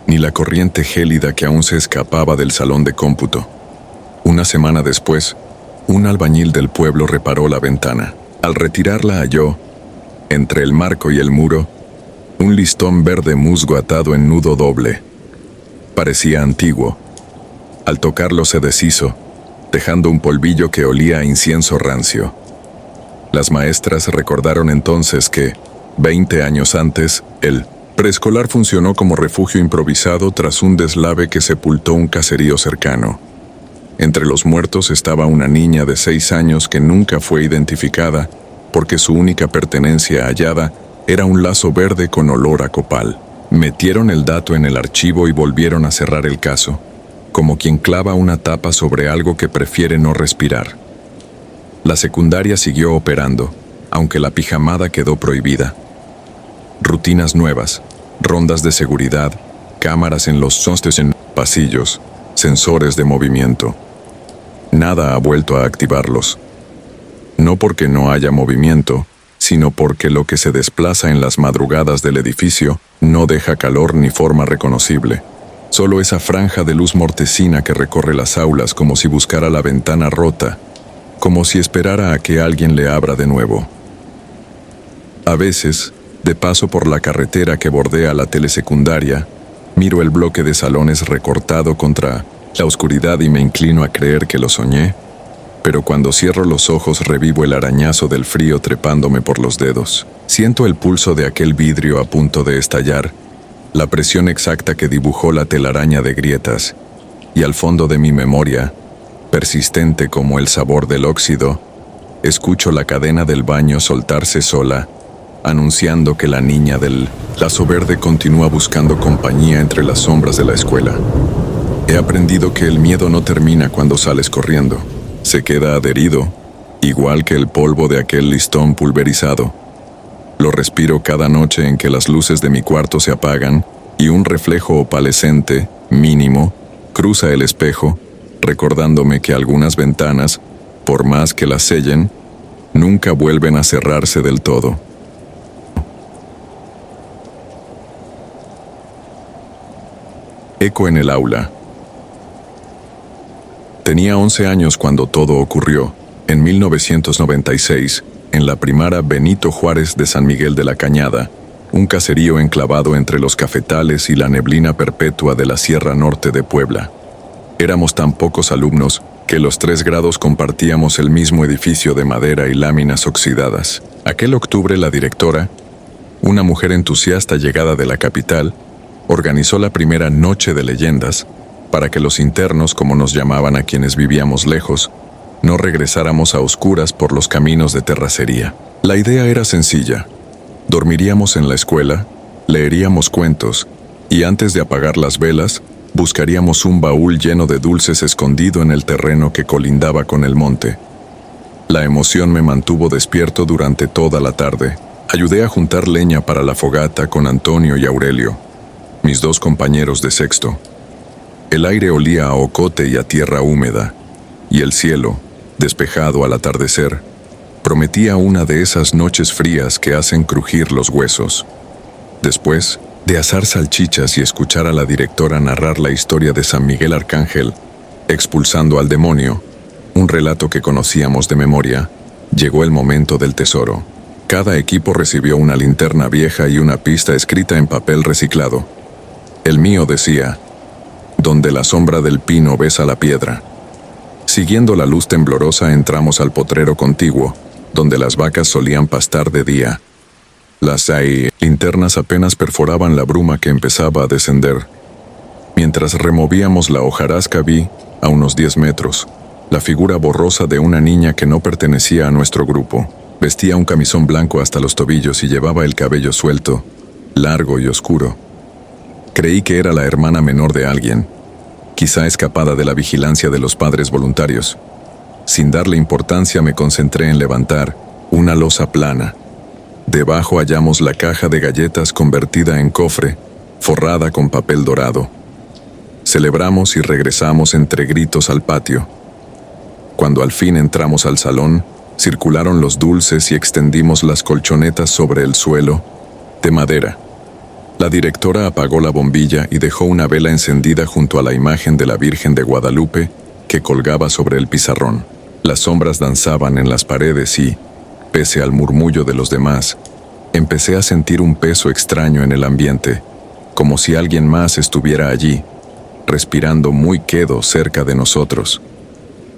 ni la corriente gélida que aún se escapaba del salón de cómputo. Una semana después, un albañil del pueblo reparó la ventana. Al retirarla halló, entre el marco y el muro, un listón verde musgo atado en nudo doble. Parecía antiguo. Al tocarlo se deshizo, dejando un polvillo que olía a incienso rancio. Las maestras recordaron entonces que, 20 años antes, el preescolar funcionó como refugio improvisado tras un deslave que sepultó un caserío cercano. Entre los muertos estaba una niña de 6 años que nunca fue identificada porque su única pertenencia hallada era un lazo verde con olor a copal. Metieron el dato en el archivo y volvieron a cerrar el caso, como quien clava una tapa sobre algo que prefiere no respirar. La secundaria siguió operando, aunque la pijamada quedó prohibida. Rutinas nuevas, rondas de seguridad, cámaras en los sostes en pasillos, sensores de movimiento. Nada ha vuelto a activarlos. No porque no haya movimiento, sino porque lo que se desplaza en las madrugadas del edificio no deja calor ni forma reconocible. Solo esa franja de luz mortecina que recorre las aulas como si buscara la ventana rota, como si esperara a que alguien le abra de nuevo. A veces, de paso por la carretera que bordea la telesecundaria, miro el bloque de salones recortado contra la oscuridad y me inclino a creer que lo soñé, pero cuando cierro los ojos revivo el arañazo del frío trepándome por los dedos. Siento el pulso de aquel vidrio a punto de estallar, la presión exacta que dibujó la telaraña de grietas, y al fondo de mi memoria, persistente como el sabor del óxido, escucho la cadena del baño soltarse sola, anunciando que la niña del lazo verde continúa buscando compañía entre las sombras de la escuela. He aprendido que el miedo no termina cuando sales corriendo. Se queda adherido, igual que el polvo de aquel listón pulverizado. Lo respiro cada noche en que las luces de mi cuarto se apagan y un reflejo opalescente, mínimo, cruza el espejo, recordándome que algunas ventanas, por más que las sellen, nunca vuelven a cerrarse del todo. Eco en el aula. Tenía 11 años cuando todo ocurrió, en 1996, en la primaria Benito Juárez de San Miguel de la Cañada, un caserío enclavado entre los cafetales y la neblina perpetua de la Sierra Norte de Puebla. Éramos tan pocos alumnos que los 3 grados compartíamos el mismo edificio de madera y láminas oxidadas. Aquel octubre la directora, una mujer entusiasta llegada de la capital, organizó la primera noche de leyendas para que los internos, como nos llamaban a quienes vivíamos lejos, no regresáramos a oscuras por los caminos de terracería. La idea era sencilla. Dormiríamos en la escuela, leeríamos cuentos, y antes de apagar las velas, buscaríamos un baúl lleno de dulces escondido en el terreno que colindaba con el monte. La emoción me mantuvo despierto durante toda la tarde. Ayudé a juntar leña para la fogata con Antonio y Aurelio, mis 2 compañeros de sexto. El aire olía a ocote y a tierra húmeda, y el cielo, despejado al atardecer, prometía una de esas noches frías que hacen crujir los huesos. Después de asar salchichas y escuchar a la directora narrar la historia de San Miguel Arcángel, expulsando al demonio, un relato que conocíamos de memoria, llegó el momento del tesoro. Cada equipo recibió una linterna vieja y una pista escrita en papel reciclado. El mío decía: donde la sombra del pino besa la piedra. Siguiendo la luz temblorosa entramos al potrero contiguo, donde las vacas solían pastar de día. Las linternas apenas perforaban la bruma que empezaba a descender. Mientras removíamos la hojarasca vi, a unos 10 metros, la figura borrosa de una niña que no pertenecía a nuestro grupo. Vestía un camisón blanco hasta los tobillos y llevaba el cabello suelto, largo y oscuro. Creí que era la hermana menor de alguien, quizá escapada de la vigilancia de los padres voluntarios. Sin darle importancia me concentré en levantar una losa plana. Debajo hallamos la caja de galletas convertida en cofre, forrada con papel dorado. Celebramos y regresamos entre gritos al patio. Cuando al fin entramos al salón, circularon los dulces y extendimos las colchonetas sobre el suelo, de madera. La directora apagó la bombilla y dejó una vela encendida junto a la imagen de la Virgen de Guadalupe que colgaba sobre el pizarrón. Las sombras danzaban en las paredes y, pese al murmullo de los demás, empecé a sentir un peso extraño en el ambiente, como si alguien más estuviera allí, respirando muy quedo cerca de nosotros.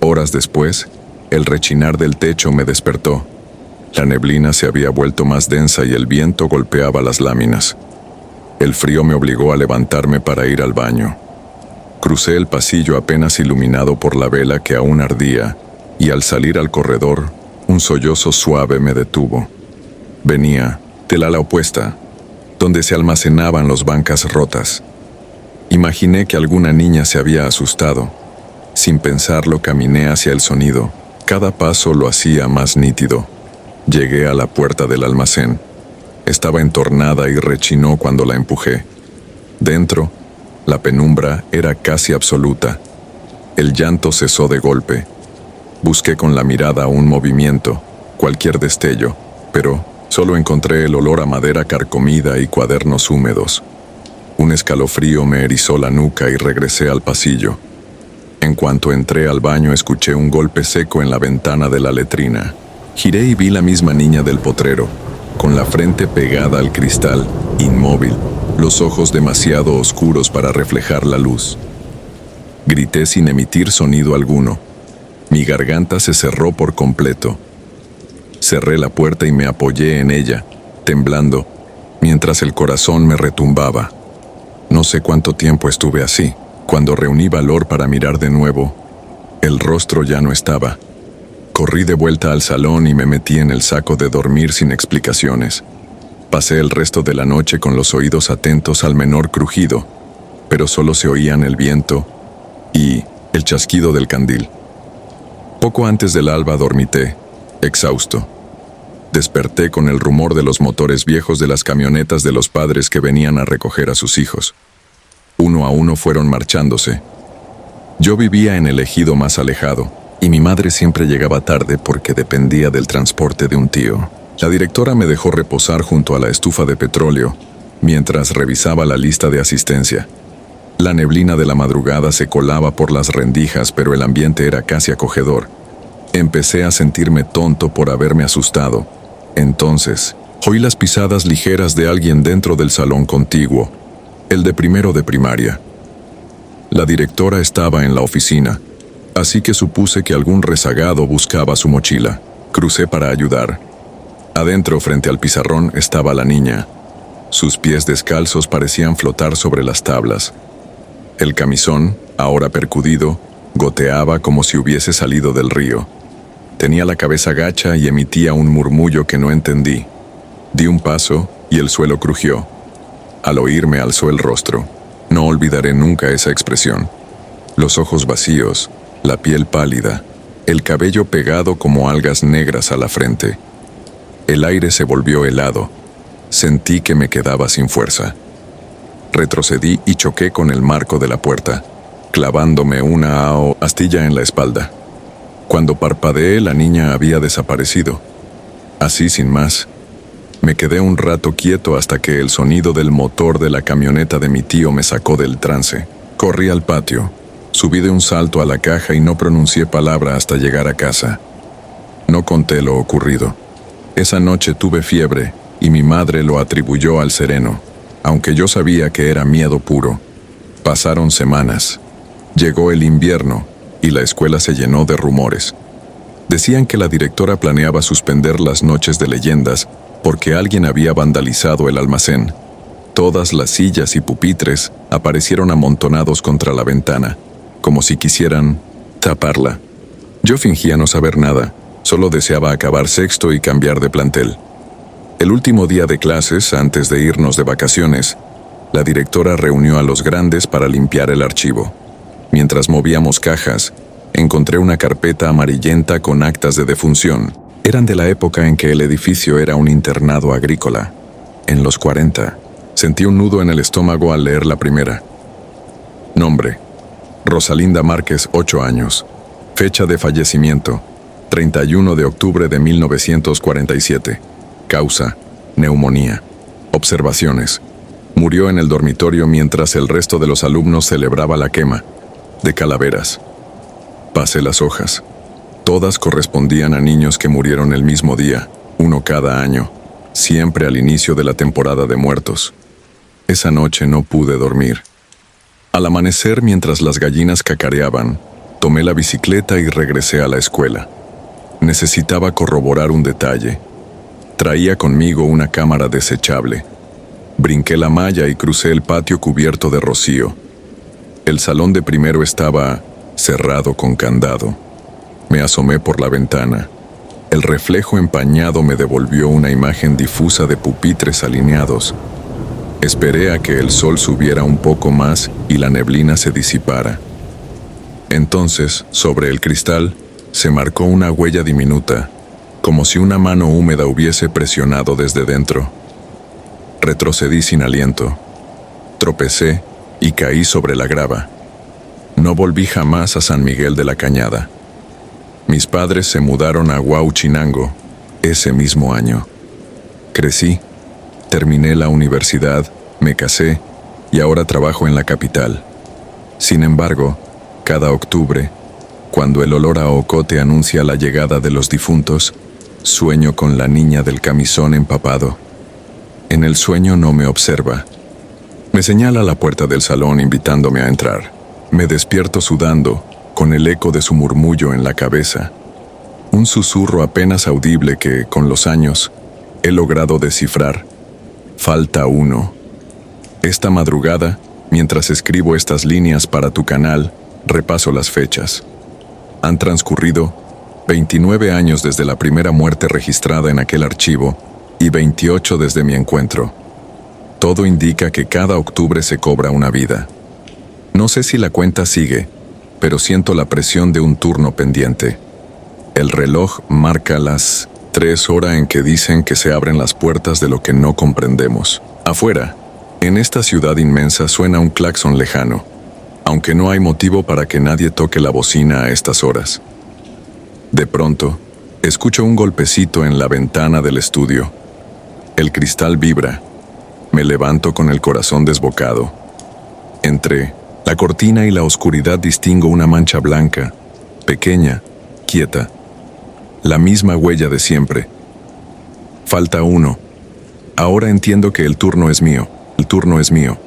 Horas después, el rechinar del techo me despertó. La neblina se había vuelto más densa y el viento golpeaba las láminas. El frío me obligó a levantarme para ir al baño. Crucé el pasillo apenas iluminado por la vela que aún ardía, y al salir al corredor, un sollozo suave me detuvo. Venía del ala opuesta, donde se almacenaban las bancas rotas. Imaginé que alguna niña se había asustado. Sin pensarlo, caminé hacia el sonido. Cada paso lo hacía más nítido. Llegué a la puerta del almacén. Estaba entornada y rechinó cuando la empujé. Dentro, la penumbra era casi absoluta. El llanto cesó de golpe. Busqué con la mirada un movimiento, cualquier destello, pero solo encontré el olor a madera carcomida y cuadernos húmedos. Un escalofrío me erizó la nuca y regresé al pasillo. En cuanto entré al baño, escuché un golpe seco en la ventana de la letrina. Giré y vi la misma niña del potrero, con la frente pegada al cristal, inmóvil, los ojos demasiado oscuros para reflejar la luz. Grité sin emitir sonido alguno. Mi garganta se cerró por completo. Cerré la puerta y me apoyé en ella, temblando, mientras el corazón me retumbaba. No sé cuánto tiempo estuve así. Cuando reuní valor para mirar de nuevo, el rostro ya no estaba. Corrí de vuelta al salón y me metí en el saco de dormir sin explicaciones. Pasé el resto de la noche con los oídos atentos al menor crujido, pero solo se oían el viento y el chasquido del candil. Poco antes del alba dormité, exhausto. Desperté con el rumor de los motores viejos de las camionetas de los padres que venían a recoger a sus hijos. Uno a uno fueron marchándose. Yo vivía en el ejido más alejado, y mi madre siempre llegaba tarde porque dependía del transporte de un tío. La directora me dejó reposar junto a la estufa de petróleo, mientras revisaba la lista de asistencia. La neblina de la madrugada se colaba por las rendijas, pero el ambiente era casi acogedor. Empecé a sentirme tonto por haberme asustado. Entonces, oí las pisadas ligeras de alguien dentro del salón contiguo, el de primero de primaria. La directora estaba en la oficina, así que supuse que algún rezagado buscaba su mochila. Crucé para ayudar. Adentro, frente al pizarrón, estaba la niña. Sus pies descalzos parecían flotar sobre las tablas. El camisón, ahora percudido, goteaba como si hubiese salido del río. Tenía la cabeza gacha y emitía un murmullo que no entendí. Di un paso y el suelo crujió. Al oírme alzó el rostro. No olvidaré nunca esa expresión. Los ojos vacíos, la piel pálida, el cabello pegado como algas negras a la frente. El aire se volvió helado. Sentí que me quedaba sin fuerza. Retrocedí y choqué con el marco de la puerta, clavándome una astilla en la espalda. Cuando parpadeé, la niña había desaparecido. Así sin más. Me quedé un rato quieto hasta que el sonido del motor de la camioneta de mi tío me sacó del trance. Corrí al patio, subí de un salto a la caja y no pronuncié palabra hasta llegar a casa. No conté lo ocurrido. Esa noche tuve fiebre y mi madre lo atribuyó al sereno, aunque yo sabía que era miedo puro. Pasaron semanas. Llegó el invierno y la escuela se llenó de rumores. Decían que la directora planeaba suspender las noches de leyendas porque alguien había vandalizado el almacén. Todas las sillas y pupitres aparecieron amontonados contra la ventana, como si quisieran taparla. Yo fingía no saber nada, solo deseaba acabar sexto y cambiar de plantel. El último día de clases, antes de irnos de vacaciones, la directora reunió a los grandes para limpiar el archivo. Mientras movíamos cajas, encontré una carpeta amarillenta con actas de defunción. Eran de la época en que el edificio era un internado agrícola. En los 40, sentí un nudo en el estómago al leer la primera. Nombre: Rosalinda Márquez, 8 años. Fecha de fallecimiento: 31 de octubre de 1947. Causa: neumonía. Observaciones: murió en el dormitorio mientras el resto de los alumnos celebraba la quema de calaveras. Pasé las hojas. Todas correspondían a niños que murieron el mismo día, uno cada año, siempre al inicio de la temporada de muertos. Esa noche no pude dormir. Al amanecer, mientras las gallinas cacareaban, tomé la bicicleta y regresé a la escuela. Necesitaba corroborar un detalle. Traía conmigo una cámara desechable. Brinqué la malla y crucé el patio cubierto de rocío. El salón de primero estaba cerrado con candado. Me asomé por la ventana. El reflejo empañado me devolvió una imagen difusa de pupitres alineados. Esperé a que el sol subiera un poco más y la neblina se disipara. Entonces, sobre el cristal, se marcó una huella diminuta, como si una mano húmeda hubiese presionado desde dentro. Retrocedí sin aliento. Tropecé y caí sobre la grava. No volví jamás a San Miguel de la Cañada. Mis padres se mudaron a Huauchinango ese mismo año. Crecí, terminé la universidad, me casé y ahora trabajo en la capital. Sin embargo, cada octubre, cuando el olor a ocote anuncia la llegada de los difuntos, sueño con la niña del camisón empapado. En el sueño no me observa. Me señala la puerta del salón invitándome a entrar. Me despierto sudando, con el eco de su murmullo en la cabeza. Un susurro apenas audible que, con los años, he logrado descifrar. Falta uno. Esta madrugada, mientras escribo estas líneas para tu canal, repaso las fechas. Han transcurrido 29 años desde la primera muerte registrada en aquel archivo y 28 desde mi encuentro. Todo indica que cada octubre se cobra una vida. No sé si la cuenta sigue, pero siento la presión de un turno pendiente. El reloj marca las 3 horas en que dicen que se abren las puertas de lo que no comprendemos. Afuera, en esta ciudad inmensa, suena un claxon lejano, aunque no hay motivo para que nadie toque la bocina a estas horas. De pronto, escucho un golpecito en la ventana del estudio. El cristal vibra. Me levanto con el corazón desbocado. Entre la cortina y la oscuridad distingo una mancha blanca, pequeña, quieta. La misma huella de siempre. Falta uno. Ahora entiendo que el turno es mío. El turno es mío.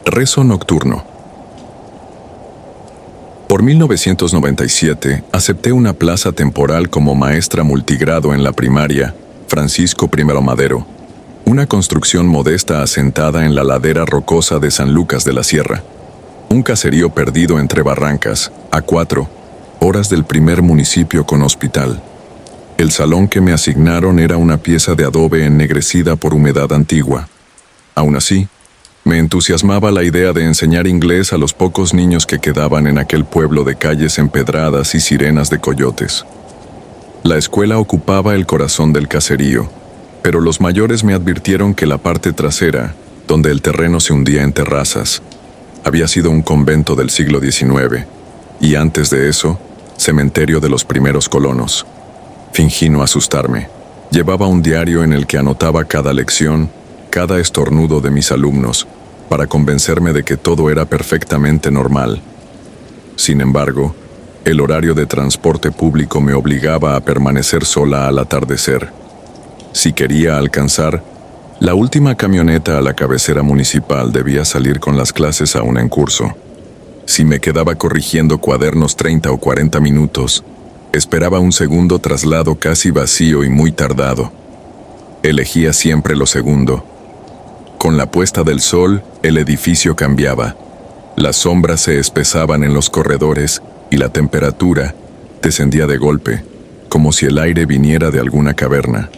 Rezo nocturno. Por 1997, acepté una plaza temporal como maestra multigrado en la primaria Francisco I. Madero, una construcción modesta asentada en la ladera rocosa de San Lucas de la Sierra, un caserío perdido entre barrancas, a 4 horas del primer municipio con hospital. El salón que me asignaron era una pieza de adobe ennegrecida por humedad antigua. Aún así, me entusiasmaba la idea de enseñar inglés a los pocos niños que quedaban en aquel pueblo de calles empedradas y sirenas de coyotes. La escuela ocupaba el corazón del caserío, pero los mayores me advirtieron que la parte trasera, donde el terreno se hundía en terrazas, había sido un convento del siglo XIX, y antes de eso, cementerio de los primeros colonos. Fingí no asustarme. Llevaba un diario en el que anotaba cada lección, cada estornudo de mis alumnos, para convencerme de que todo era perfectamente normal. Sin embargo, el horario de transporte público me obligaba a permanecer sola al atardecer. Si quería alcanzar la última camioneta a la cabecera municipal, debía salir con las clases aún en curso. Si me quedaba corrigiendo cuadernos 30 o 40 minutos, esperaba un segundo traslado casi vacío y muy tardado. Elegía siempre lo segundo. Con la puesta del sol, el edificio cambiaba. Las sombras se espesaban en los corredores y la temperatura descendía de golpe, como si el aire viniera de alguna caverna.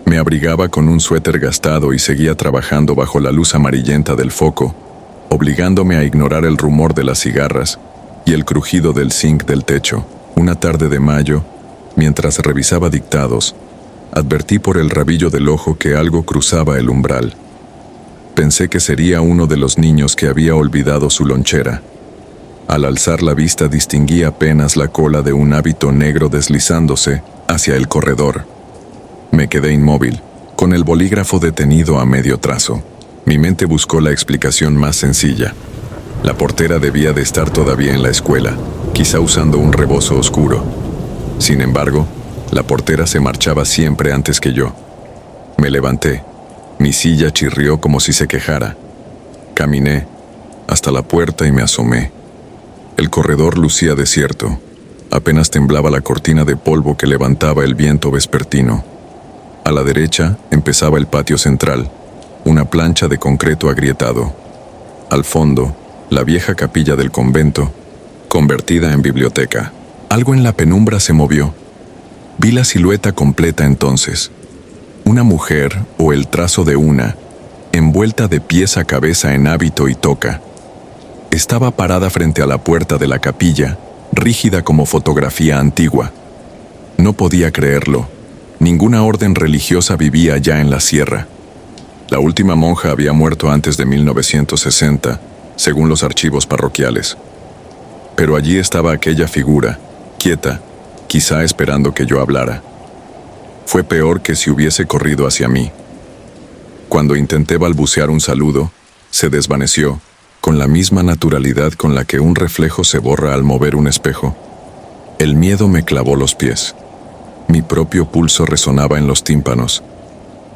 Me abrigaba con un suéter gastado y seguía trabajando bajo la luz amarillenta del foco, obligándome a ignorar el rumor de las cigarras y el crujido del zinc del techo. Una tarde de mayo, mientras revisaba dictados, advertí por el rabillo del ojo que algo cruzaba el umbral. Pensé que sería uno de los niños que había olvidado su lonchera. Al alzar la vista distinguí apenas la cola de un hábito negro deslizándose hacia el corredor. Me quedé inmóvil, con el bolígrafo detenido a medio trazo. Mi mente buscó la explicación más sencilla. La portera debía de estar todavía en la escuela, quizá usando un rebozo oscuro. Sin embargo, la portera se marchaba siempre antes que yo. Me levanté. Mi silla chirrió como si se quejara. Caminé hasta la puerta y me asomé. El corredor lucía desierto. Apenas temblaba la cortina de polvo que levantaba el viento vespertino. A la derecha empezaba el patio central, una plancha de concreto agrietado. Al fondo, la vieja capilla del convento, convertida en biblioteca. Algo en la penumbra se movió. Vi la silueta completa entonces. Una mujer, o el trazo de una, envuelta de pies a cabeza en hábito y toca. Estaba parada frente a la puerta de la capilla, rígida como fotografía antigua. No podía creerlo. Ninguna orden religiosa vivía ya en la sierra. La última monja había muerto antes de 1960, según los archivos parroquiales. Pero allí estaba aquella figura, quieta, quizá esperando que yo hablara. Fue peor que si hubiese corrido hacia mí. Cuando intenté balbucear un saludo, se desvaneció, con la misma naturalidad con la que un reflejo se borra al mover un espejo. El miedo me clavó los pies. Mi propio pulso resonaba en los tímpanos.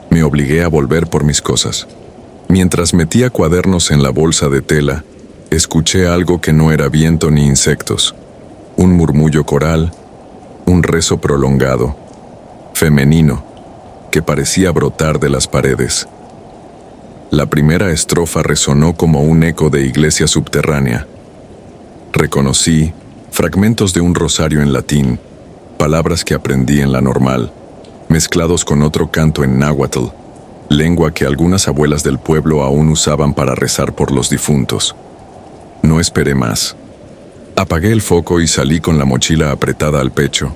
Me obligué a volver por mis cosas. Mientras metía cuadernos en la bolsa de tela, escuché algo que no era viento ni insectos. Un murmullo coral, un rezo prolongado, femenino, que parecía brotar de las paredes. La primera estrofa resonó como un eco de iglesia subterránea. Reconocí fragmentos de un rosario en latín, palabras que aprendí en la normal, mezclados con otro canto en náhuatl, lengua que algunas abuelas del pueblo aún usaban para rezar por los difuntos. No esperé más. Apagué el foco y salí con la mochila apretada al pecho.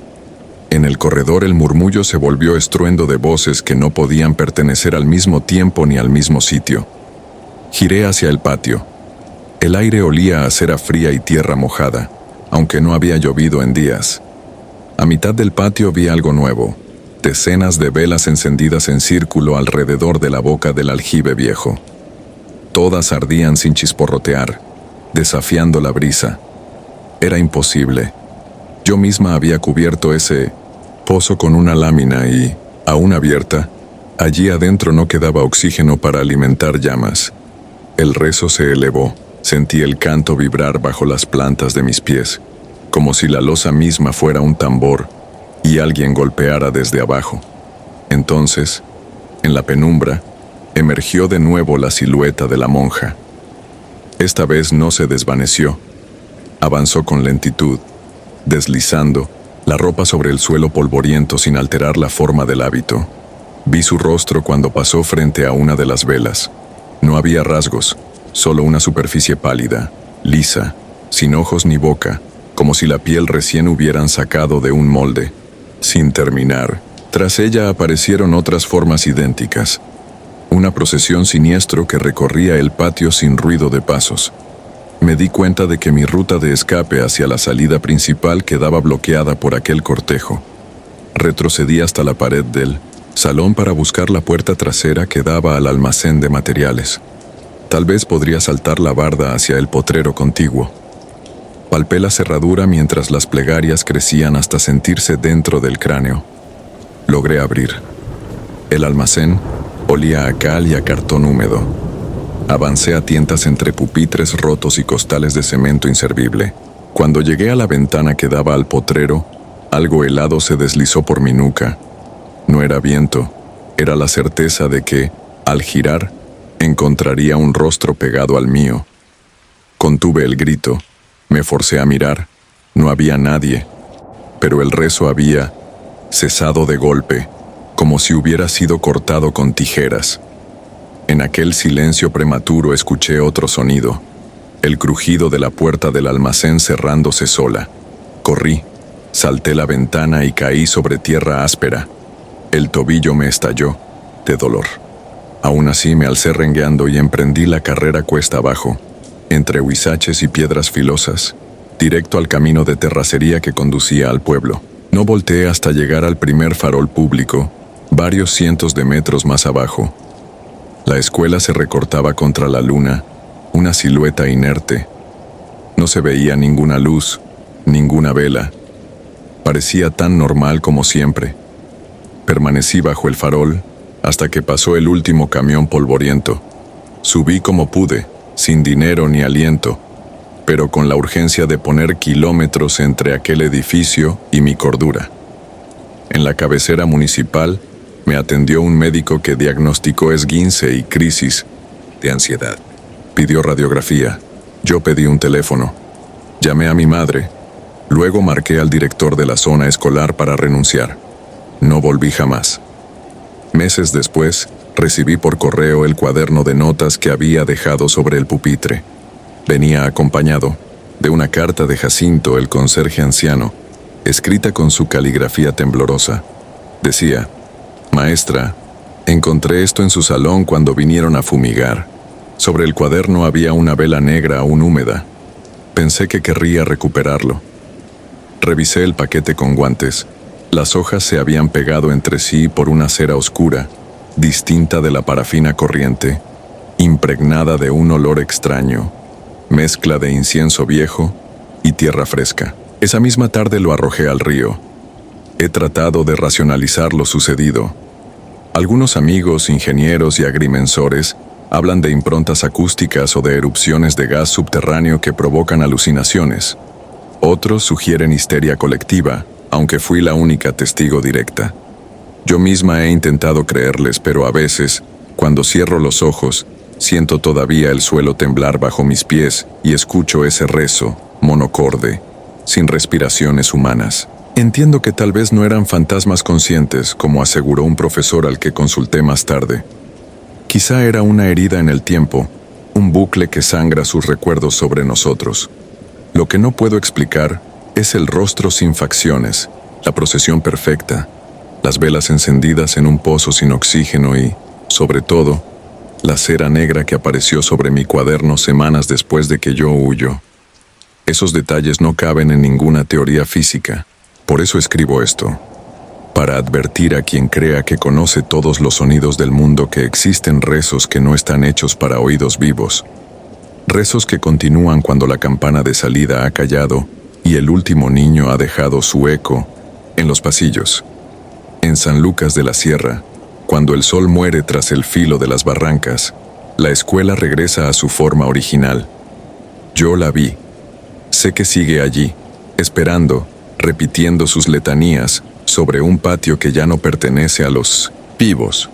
En el corredor el murmullo se volvió estruendo de voces que no podían pertenecer al mismo tiempo ni al mismo sitio. Giré hacia el patio. El aire olía a cera fría y tierra mojada, aunque no había llovido en días. A mitad del patio vi algo nuevo, decenas de velas encendidas en círculo alrededor de la boca del aljibe viejo. Todas ardían sin chisporrotear, desafiando la brisa. Era imposible. Yo misma había cubierto ese pozo con una lámina y, aún abierta, allí adentro no quedaba oxígeno para alimentar llamas. El rezo se elevó. Sentí el canto vibrar bajo las plantas de mis pies, como si la losa misma fuera un tambor y alguien golpeara desde abajo. Entonces, en la penumbra, emergió de nuevo la silueta de la monja. Esta vez no se desvaneció. Avanzó con lentitud, deslizando la ropa sobre el suelo polvoriento sin alterar la forma del hábito. Vi su rostro cuando pasó frente a una de las velas. No había rasgos, solo una superficie pálida, lisa, sin ojos ni boca, como si la piel recién hubieran sacado de un molde. Sin terminar, tras ella aparecieron otras formas idénticas. Una procesión siniestro que recorría el patio sin ruido de pasos. Me di cuenta de que mi ruta de escape hacia la salida principal quedaba bloqueada por aquel cortejo. Retrocedí hasta la pared del salón para buscar la puerta trasera que daba al almacén de materiales. Tal vez podría saltar la barda hacia el potrero contiguo. Palpé la cerradura mientras las plegarias crecían hasta sentirse dentro del cráneo. Logré abrir. El almacén olía a cal y a cartón húmedo. Avancé a tientas entre pupitres rotos y costales de cemento inservible. Cuando llegué a la ventana que daba al potrero, algo helado se deslizó por mi nuca. No era viento, era la certeza de que, al girar, encontraría un rostro pegado al mío. Contuve el grito, me forcé a mirar. No había nadie, pero el rezo había cesado de golpe, como si hubiera sido cortado con tijeras. En aquel silencio prematuro escuché otro sonido, el crujido de la puerta del almacén cerrándose sola. Corrí, salté la ventana y caí sobre tierra áspera. El tobillo me estalló, de dolor. Aún así me alcé rengueando y emprendí la carrera cuesta abajo, entre huizaches y piedras filosas, directo al camino de terracería que conducía al pueblo. No volteé hasta llegar al primer farol público, varios cientos de metros más abajo. La escuela se recortaba contra la luna, una silueta inerte. No se veía ninguna luz, ninguna vela. Parecía tan normal como siempre. Permanecí bajo el farol hasta que pasó el último camión polvoriento. Subí como pude, sin dinero ni aliento, pero con la urgencia de poner kilómetros entre aquel edificio y mi cordura. En la cabecera municipal me atendió un médico que diagnosticó esguince y crisis de ansiedad. Pidió radiografía. Yo pedí un teléfono. Llamé a mi madre. Luego marqué al director de la zona escolar para renunciar. No volví jamás. Meses después, recibí por correo el cuaderno de notas que había dejado sobre el pupitre. Venía acompañado de una carta de Jacinto, el conserje anciano, escrita con su caligrafía temblorosa. Decía: «Maestra, encontré esto en su salón cuando vinieron a fumigar. Sobre el cuaderno había una vela negra aún húmeda. Pensé que querría recuperarlo». Revisé el paquete con guantes. Las hojas se habían pegado entre sí por una cera oscura, distinta de la parafina corriente, impregnada de un olor extraño, mezcla de incienso viejo y tierra fresca. Esa misma tarde lo arrojé al río. He tratado de racionalizar lo sucedido. Algunos amigos, ingenieros y agrimensores hablan de improntas acústicas o de erupciones de gas subterráneo que provocan alucinaciones. Otros sugieren histeria colectiva, aunque fui la única testigo directa. Yo misma he intentado creerles, pero a veces, cuando cierro los ojos, siento todavía el suelo temblar bajo mis pies y escucho ese rezo, monocorde, sin respiraciones humanas. Entiendo que tal vez no eran fantasmas conscientes, como aseguró un profesor al que consulté más tarde. Quizá era una herida en el tiempo, un bucle que sangra sus recuerdos sobre nosotros. Lo que no puedo explicar es el rostro sin facciones, la procesión perfecta, las velas encendidas en un pozo sin oxígeno y, sobre todo, la cera negra que apareció sobre mi cuaderno semanas después de que yo huyo. Esos detalles no caben en ninguna teoría física. Por eso escribo esto, para advertir a quien crea que conoce todos los sonidos del mundo que existen rezos que no están hechos para oídos vivos. Rezos que continúan cuando la campana de salida ha callado y el último niño ha dejado su eco en los pasillos. En San Lucas de la Sierra, cuando el sol muere tras el filo de las barrancas, la escuela regresa a su forma original. Yo la vi. Sé que sigue allí, esperando, repitiendo sus letanías sobre un patio que ya no pertenece a los vivos.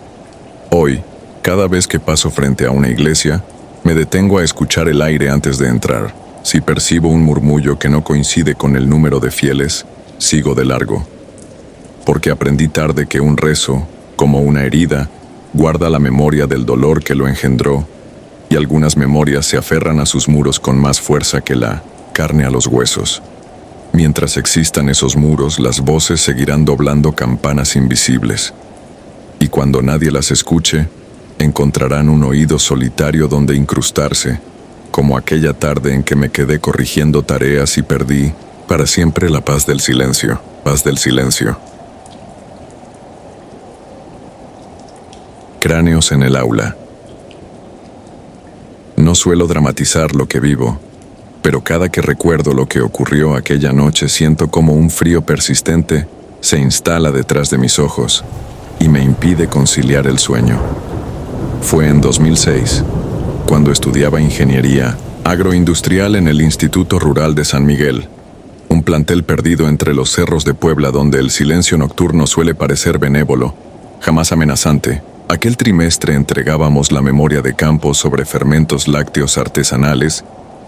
Hoy, cada vez que paso frente a una iglesia, me detengo a escuchar el aire antes de entrar. Si percibo un murmullo que no coincide con el número de fieles, sigo de largo. Porque aprendí tarde que un rezo, como una herida, guarda la memoria del dolor que lo engendró, y algunas memorias se aferran a sus muros con más fuerza que la carne a los huesos. Mientras existan esos muros, las voces seguirán doblando campanas invisibles. Y cuando nadie las escuche, encontrarán un oído solitario donde incrustarse, como aquella tarde en que me quedé corrigiendo tareas y perdí para siempre la paz del silencio. Paz del silencio. Cráneos en el aula. No suelo dramatizar lo que vivo, pero cada que recuerdo lo que ocurrió aquella noche siento como un frío persistente se instala detrás de mis ojos y me impide conciliar el sueño. Fue en 2006, cuando estudiaba ingeniería agroindustrial en el Instituto Rural de San Miguel, un plantel perdido entre los cerros de Puebla donde el silencio nocturno suele parecer benévolo, jamás amenazante. Aquel trimestre entregábamos la memoria de campo sobre fermentos lácteos artesanales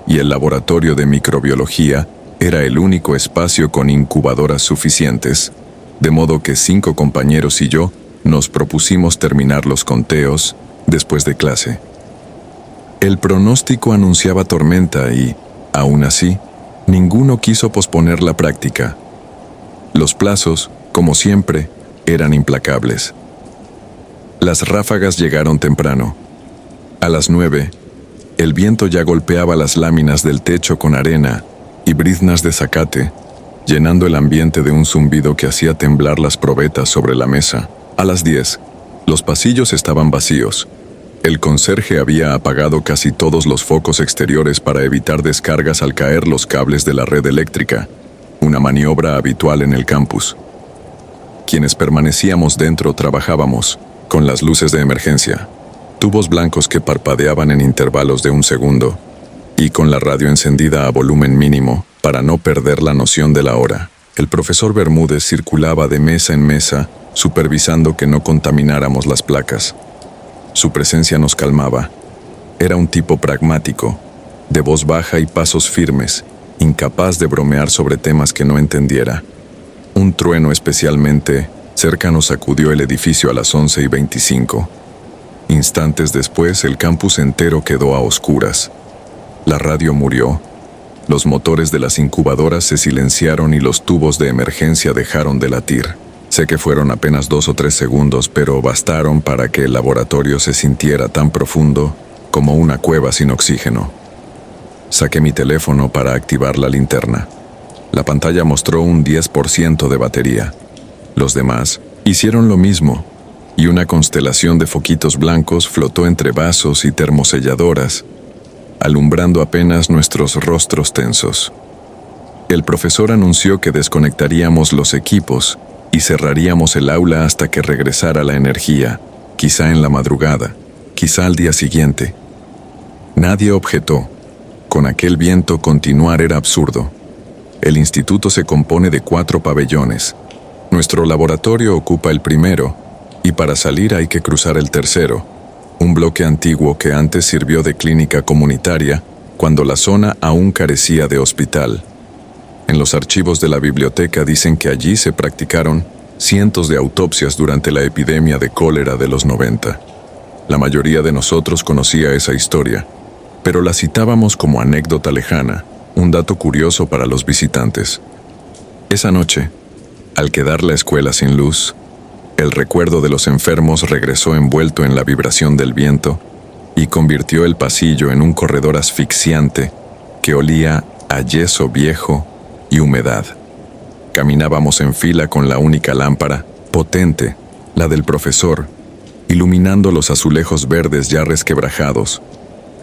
y el laboratorio de microbiología era el único espacio con incubadoras suficientes, de modo que 5 compañeros y yo nos propusimos terminar los conteos después de clase. El pronóstico anunciaba tormenta y, aún así, ninguno quiso posponer la práctica. Los plazos, como siempre, eran implacables. Las ráfagas llegaron temprano. A las 9, el viento ya golpeaba las láminas del techo con arena y briznas de zacate, llenando el ambiente de un zumbido que hacía temblar las probetas sobre la mesa. A las 10, los pasillos estaban vacíos. El conserje había apagado casi todos los focos exteriores para evitar descargas al caer los cables de la red eléctrica, una maniobra habitual en el campus. Quienes permanecíamos dentro trabajábamos con las luces de emergencia, tubos blancos que parpadeaban en intervalos de un segundo, y con la radio encendida a volumen mínimo para no perder la noción de la hora. El profesor Bermúdez circulaba de mesa en mesa, supervisando que no contamináramos las placas. Su presencia nos calmaba. Era un tipo pragmático, de voz baja y pasos firmes, incapaz de bromear sobre temas que no entendiera. Un trueno especialmente cercano sacudió el edificio a las 11:25. Instantes después, el campus entero quedó a oscuras. La radio murió. Los motores de las incubadoras se silenciaron y los tubos de emergencia dejaron de latir. Sé que fueron apenas 2 o 3 segundos, pero bastaron para que el laboratorio se sintiera tan profundo como una cueva sin oxígeno. Saqué mi teléfono para activar la linterna. La pantalla mostró un 10% de batería. Los demás hicieron lo mismo, y una constelación de foquitos blancos flotó entre vasos y termoselladoras, alumbrando apenas nuestros rostros tensos. El profesor anunció que desconectaríamos los equipos y cerraríamos el aula hasta que regresara la energía, quizá en la madrugada, quizá al día siguiente. Nadie objetó. Con aquel viento continuar era absurdo. El instituto se compone de 4 pabellones. Nuestro laboratorio ocupa el primero, y para salir hay que cruzar el tercero, un bloque antiguo que antes sirvió de clínica comunitaria cuando la zona aún carecía de hospital. En los archivos de la biblioteca dicen que allí se practicaron cientos de autopsias durante la epidemia de cólera de los 90. La mayoría de nosotros conocía esa historia, pero la citábamos como anécdota lejana, un dato curioso para los visitantes. Esa noche, al quedar la escuela sin luz, el recuerdo de los enfermos regresó envuelto en la vibración del viento y convirtió el pasillo en un corredor asfixiante que olía a yeso viejo y humedad. Caminábamos en fila con la única lámpara, potente, la del profesor, iluminando los azulejos verdes ya resquebrajados.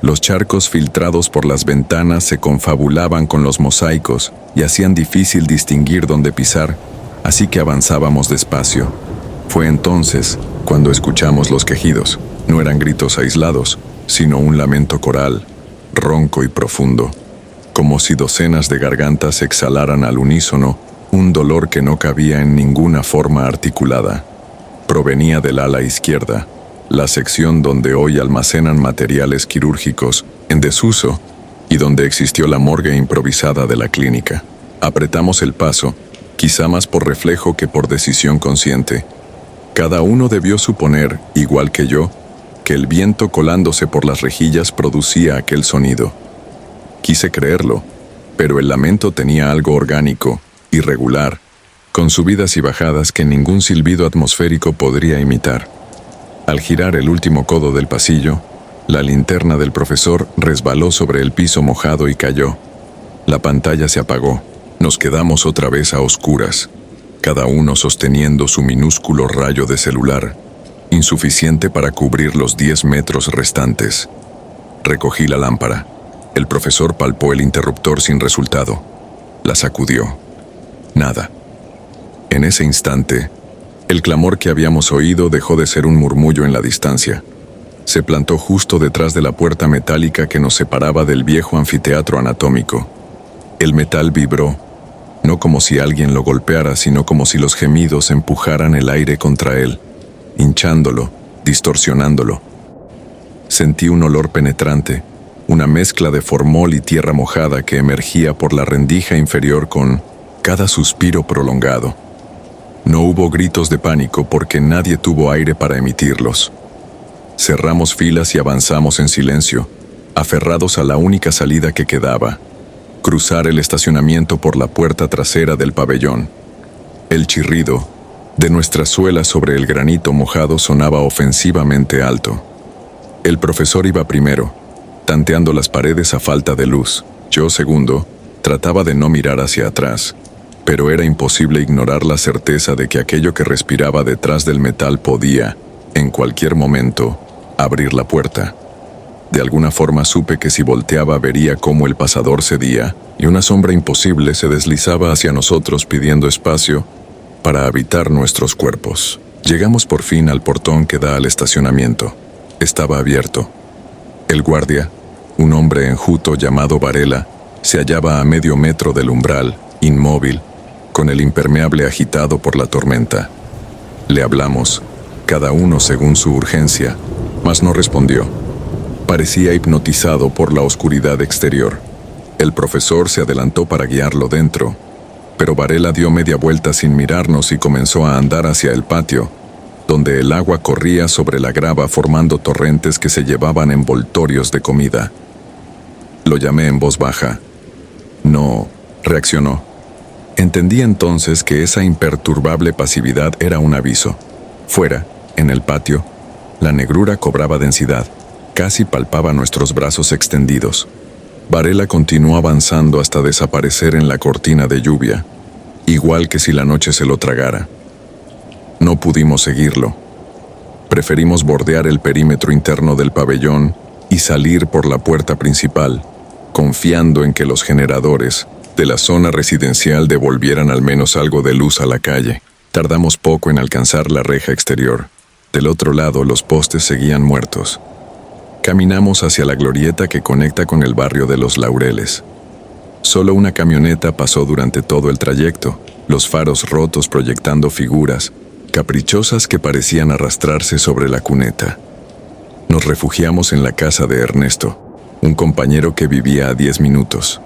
Los charcos filtrados por las ventanas se confabulaban con los mosaicos y hacían difícil distinguir dónde pisar, así que avanzábamos despacio. Fue entonces cuando escuchamos los quejidos. No eran gritos aislados, sino un lamento coral, ronco y profundo, como si docenas de gargantas exhalaran al unísono un dolor que no cabía en ninguna forma articulada. Provenía del ala izquierda, la sección donde hoy almacenan materiales quirúrgicos en desuso y donde existió la morgue improvisada de la clínica. Apretamos el paso, quizá más por reflejo que por decisión consciente. Cada uno debió suponer, igual que yo, que el viento colándose por las rejillas producía aquel sonido. Quise creerlo, pero el lamento tenía algo orgánico, irregular, con subidas y bajadas que ningún silbido atmosférico podría imitar. Al girar el último codo del pasillo, la linterna del profesor resbaló sobre el piso mojado y cayó. La pantalla se apagó. Nos quedamos otra vez a oscuras, cada uno sosteniendo su minúsculo rayo de celular, insuficiente para cubrir los 10 metros restantes. Recogí la lámpara. El profesor palpó el interruptor sin resultado. La sacudió. Nada. En ese instante, el clamor que habíamos oído dejó de ser un murmullo en la distancia. Se plantó justo detrás de la puerta metálica que nos separaba del viejo anfiteatro anatómico. El metal vibró, no como si alguien lo golpeara, sino como si los gemidos empujaran el aire contra él, hinchándolo, distorsionándolo. Sentí un olor penetrante, una mezcla de formol y tierra mojada que emergía por la rendija inferior con cada suspiro prolongado. No hubo gritos de pánico porque nadie tuvo aire para emitirlos. Cerramos filas y avanzamos en silencio, aferrados a la única salida que quedaba: cruzar el estacionamiento por la puerta trasera del pabellón. El chirrido, De nuestra suela sobre el granito mojado sonaba ofensivamente alto. El profesor iba primero, tanteando las paredes a falta de luz. Yo, segundo, trataba de no mirar hacia atrás, pero era imposible ignorar la certeza de que aquello que respiraba detrás del metal podía, en cualquier momento, abrir la puerta. De alguna forma supe que si volteaba vería cómo el pasador cedía y una sombra imposible se deslizaba hacia nosotros pidiendo espacio para habitar nuestros cuerpos. Llegamos por fin al portón que da al estacionamiento. Estaba abierto. El guardia, un hombre enjuto llamado Varela, se hallaba a medio metro del umbral, inmóvil, con el impermeable agitado por la tormenta. Le hablamos, cada uno según su urgencia, mas no respondió. Parecía hipnotizado por la oscuridad exterior. El profesor se adelantó para guiarlo dentro, pero Varela dio media vuelta sin mirarnos y comenzó a andar hacia el patio, donde el agua corría sobre la grava formando torrentes que se llevaban envoltorios de comida. Lo llamé en voz baja. No reaccionó. Entendí entonces que esa imperturbable pasividad era un aviso. Fuera, en el patio, la negrura cobraba densidad. Casi palpaba nuestros brazos extendidos. Varela continuó avanzando hasta desaparecer en la cortina de lluvia, igual que si la noche se lo tragara. No pudimos seguirlo. Preferimos bordear el perímetro interno del pabellón y salir por la puerta principal, confiando en que los generadores de la zona residencial devolvieran al menos algo de luz a la calle. Tardamos poco en alcanzar la reja exterior. Del otro lado, los postes seguían muertos. Caminamos hacia la glorieta que conecta con el barrio de Los Laureles. Solo una camioneta pasó durante todo el trayecto, los faros rotos proyectando figuras caprichosas que parecían arrastrarse sobre la cuneta. Nos refugiamos en la casa de Ernesto, un compañero que vivía a 10 minutos.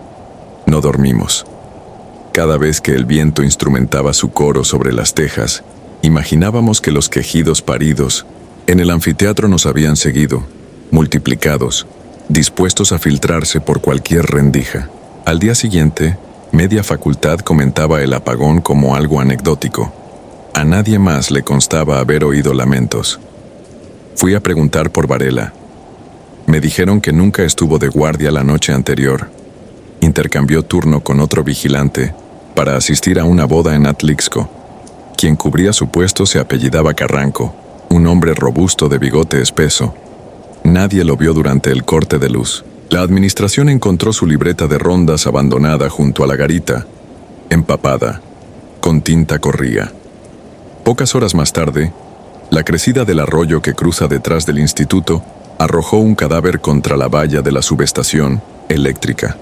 No dormimos. Cada vez que el viento instrumentaba su coro sobre las tejas, imaginábamos que los quejidos paridos en el anfiteatro nos habían seguido, multiplicados, dispuestos a filtrarse por cualquier rendija. Al día siguiente, media facultad comentaba el apagón como algo anecdótico. A nadie más le constaba haber oído lamentos. Fui a preguntar por Varela. Me dijeron que nunca estuvo de guardia la noche anterior. Intercambió turno con otro vigilante para asistir a una boda en Atlixco. Quien cubría su puesto se apellidaba Carranco, un hombre robusto de bigote espeso. Nadie lo vio durante el corte de luz. La administración encontró su libreta de rondas abandonada junto a la garita, empapada, con tinta corría. Pocas horas más tarde, la crecida del arroyo que cruza detrás del instituto arrojó un cadáver contra la valla de la subestación eléctrica.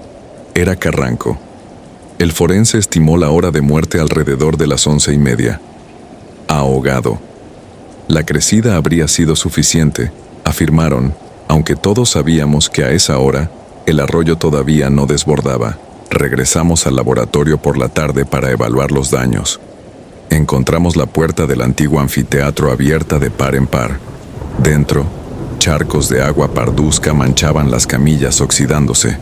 Era Carranco. El forense estimó la hora de muerte alrededor de las 11:30. Ahogado. La crecida habría sido suficiente, afirmaron, aunque todos sabíamos que a esa hora el arroyo todavía no desbordaba. Regresamos al laboratorio por la tarde para evaluar los daños. Encontramos la puerta del antiguo anfiteatro abierta de par en par. Dentro, charcos de agua parduzca manchaban las camillas oxidándose.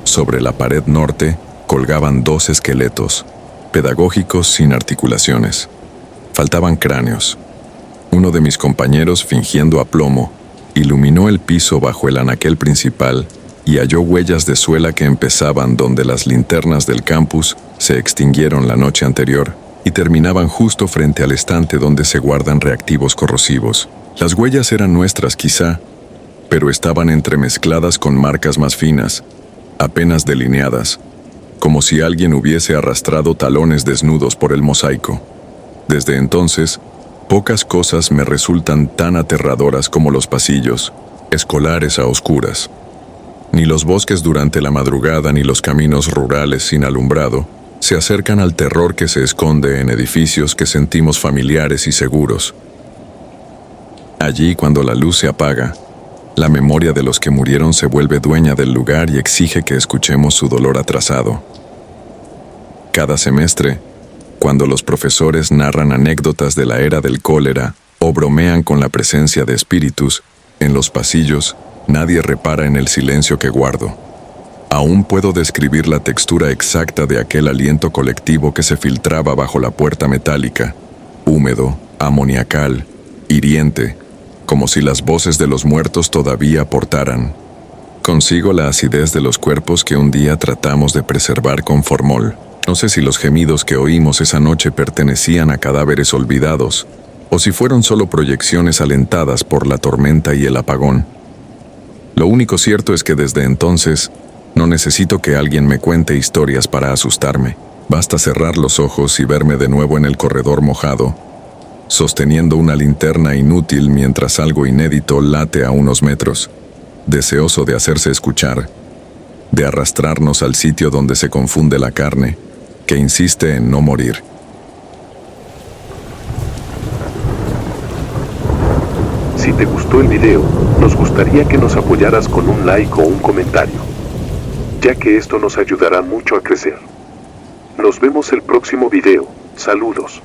Sobre la pared norte colgaban 2 esqueletos, pedagógicos sin articulaciones. Faltaban cráneos. Uno de mis compañeros, fingiendo aplomo, iluminó el piso bajo el anaquel principal y halló huellas de suela que empezaban donde las linternas del campus se extinguieron la noche anterior y terminaban justo frente al estante donde se guardan reactivos corrosivos. Las huellas eran nuestras quizá, pero estaban entremezcladas con marcas más finas, apenas delineadas, como si alguien hubiese arrastrado talones desnudos por el mosaico. Desde entonces, pocas cosas me resultan tan aterradoras como los pasillos, escolares a oscuras. Ni los bosques durante la madrugada ni los caminos rurales sin alumbrado se acercan al terror que se esconde en edificios que sentimos familiares y seguros. Allí, cuando la luz se apaga, la memoria de los que murieron se vuelve dueña del lugar y exige que escuchemos su dolor atrasado. Cada semestre, cuando los profesores narran anécdotas de la era del cólera o bromean con la presencia de espíritus, en los pasillos nadie repara en el silencio que guardo. Aún puedo describir la textura exacta de aquel aliento colectivo que se filtraba bajo la puerta metálica, húmedo, amoniacal, hiriente, como si las voces de los muertos todavía aportaran. Consigo la acidez de los cuerpos que un día tratamos de preservar con formol. No sé si los gemidos que oímos esa noche pertenecían a cadáveres olvidados, o si fueron solo proyecciones alentadas por la tormenta y el apagón. Lo único cierto es que desde entonces no necesito que alguien me cuente historias para asustarme. Basta cerrar los ojos y verme de nuevo en el corredor mojado, sosteniendo una linterna inútil mientras algo inédito late a unos metros, deseoso de hacerse escuchar, de arrastrarnos al sitio donde se confunde la carne, que insiste en no morir. Si te gustó el video, nos gustaría que nos apoyaras con un like o un comentario, ya que esto nos ayudará mucho a crecer. Nos vemos el próximo video. Saludos.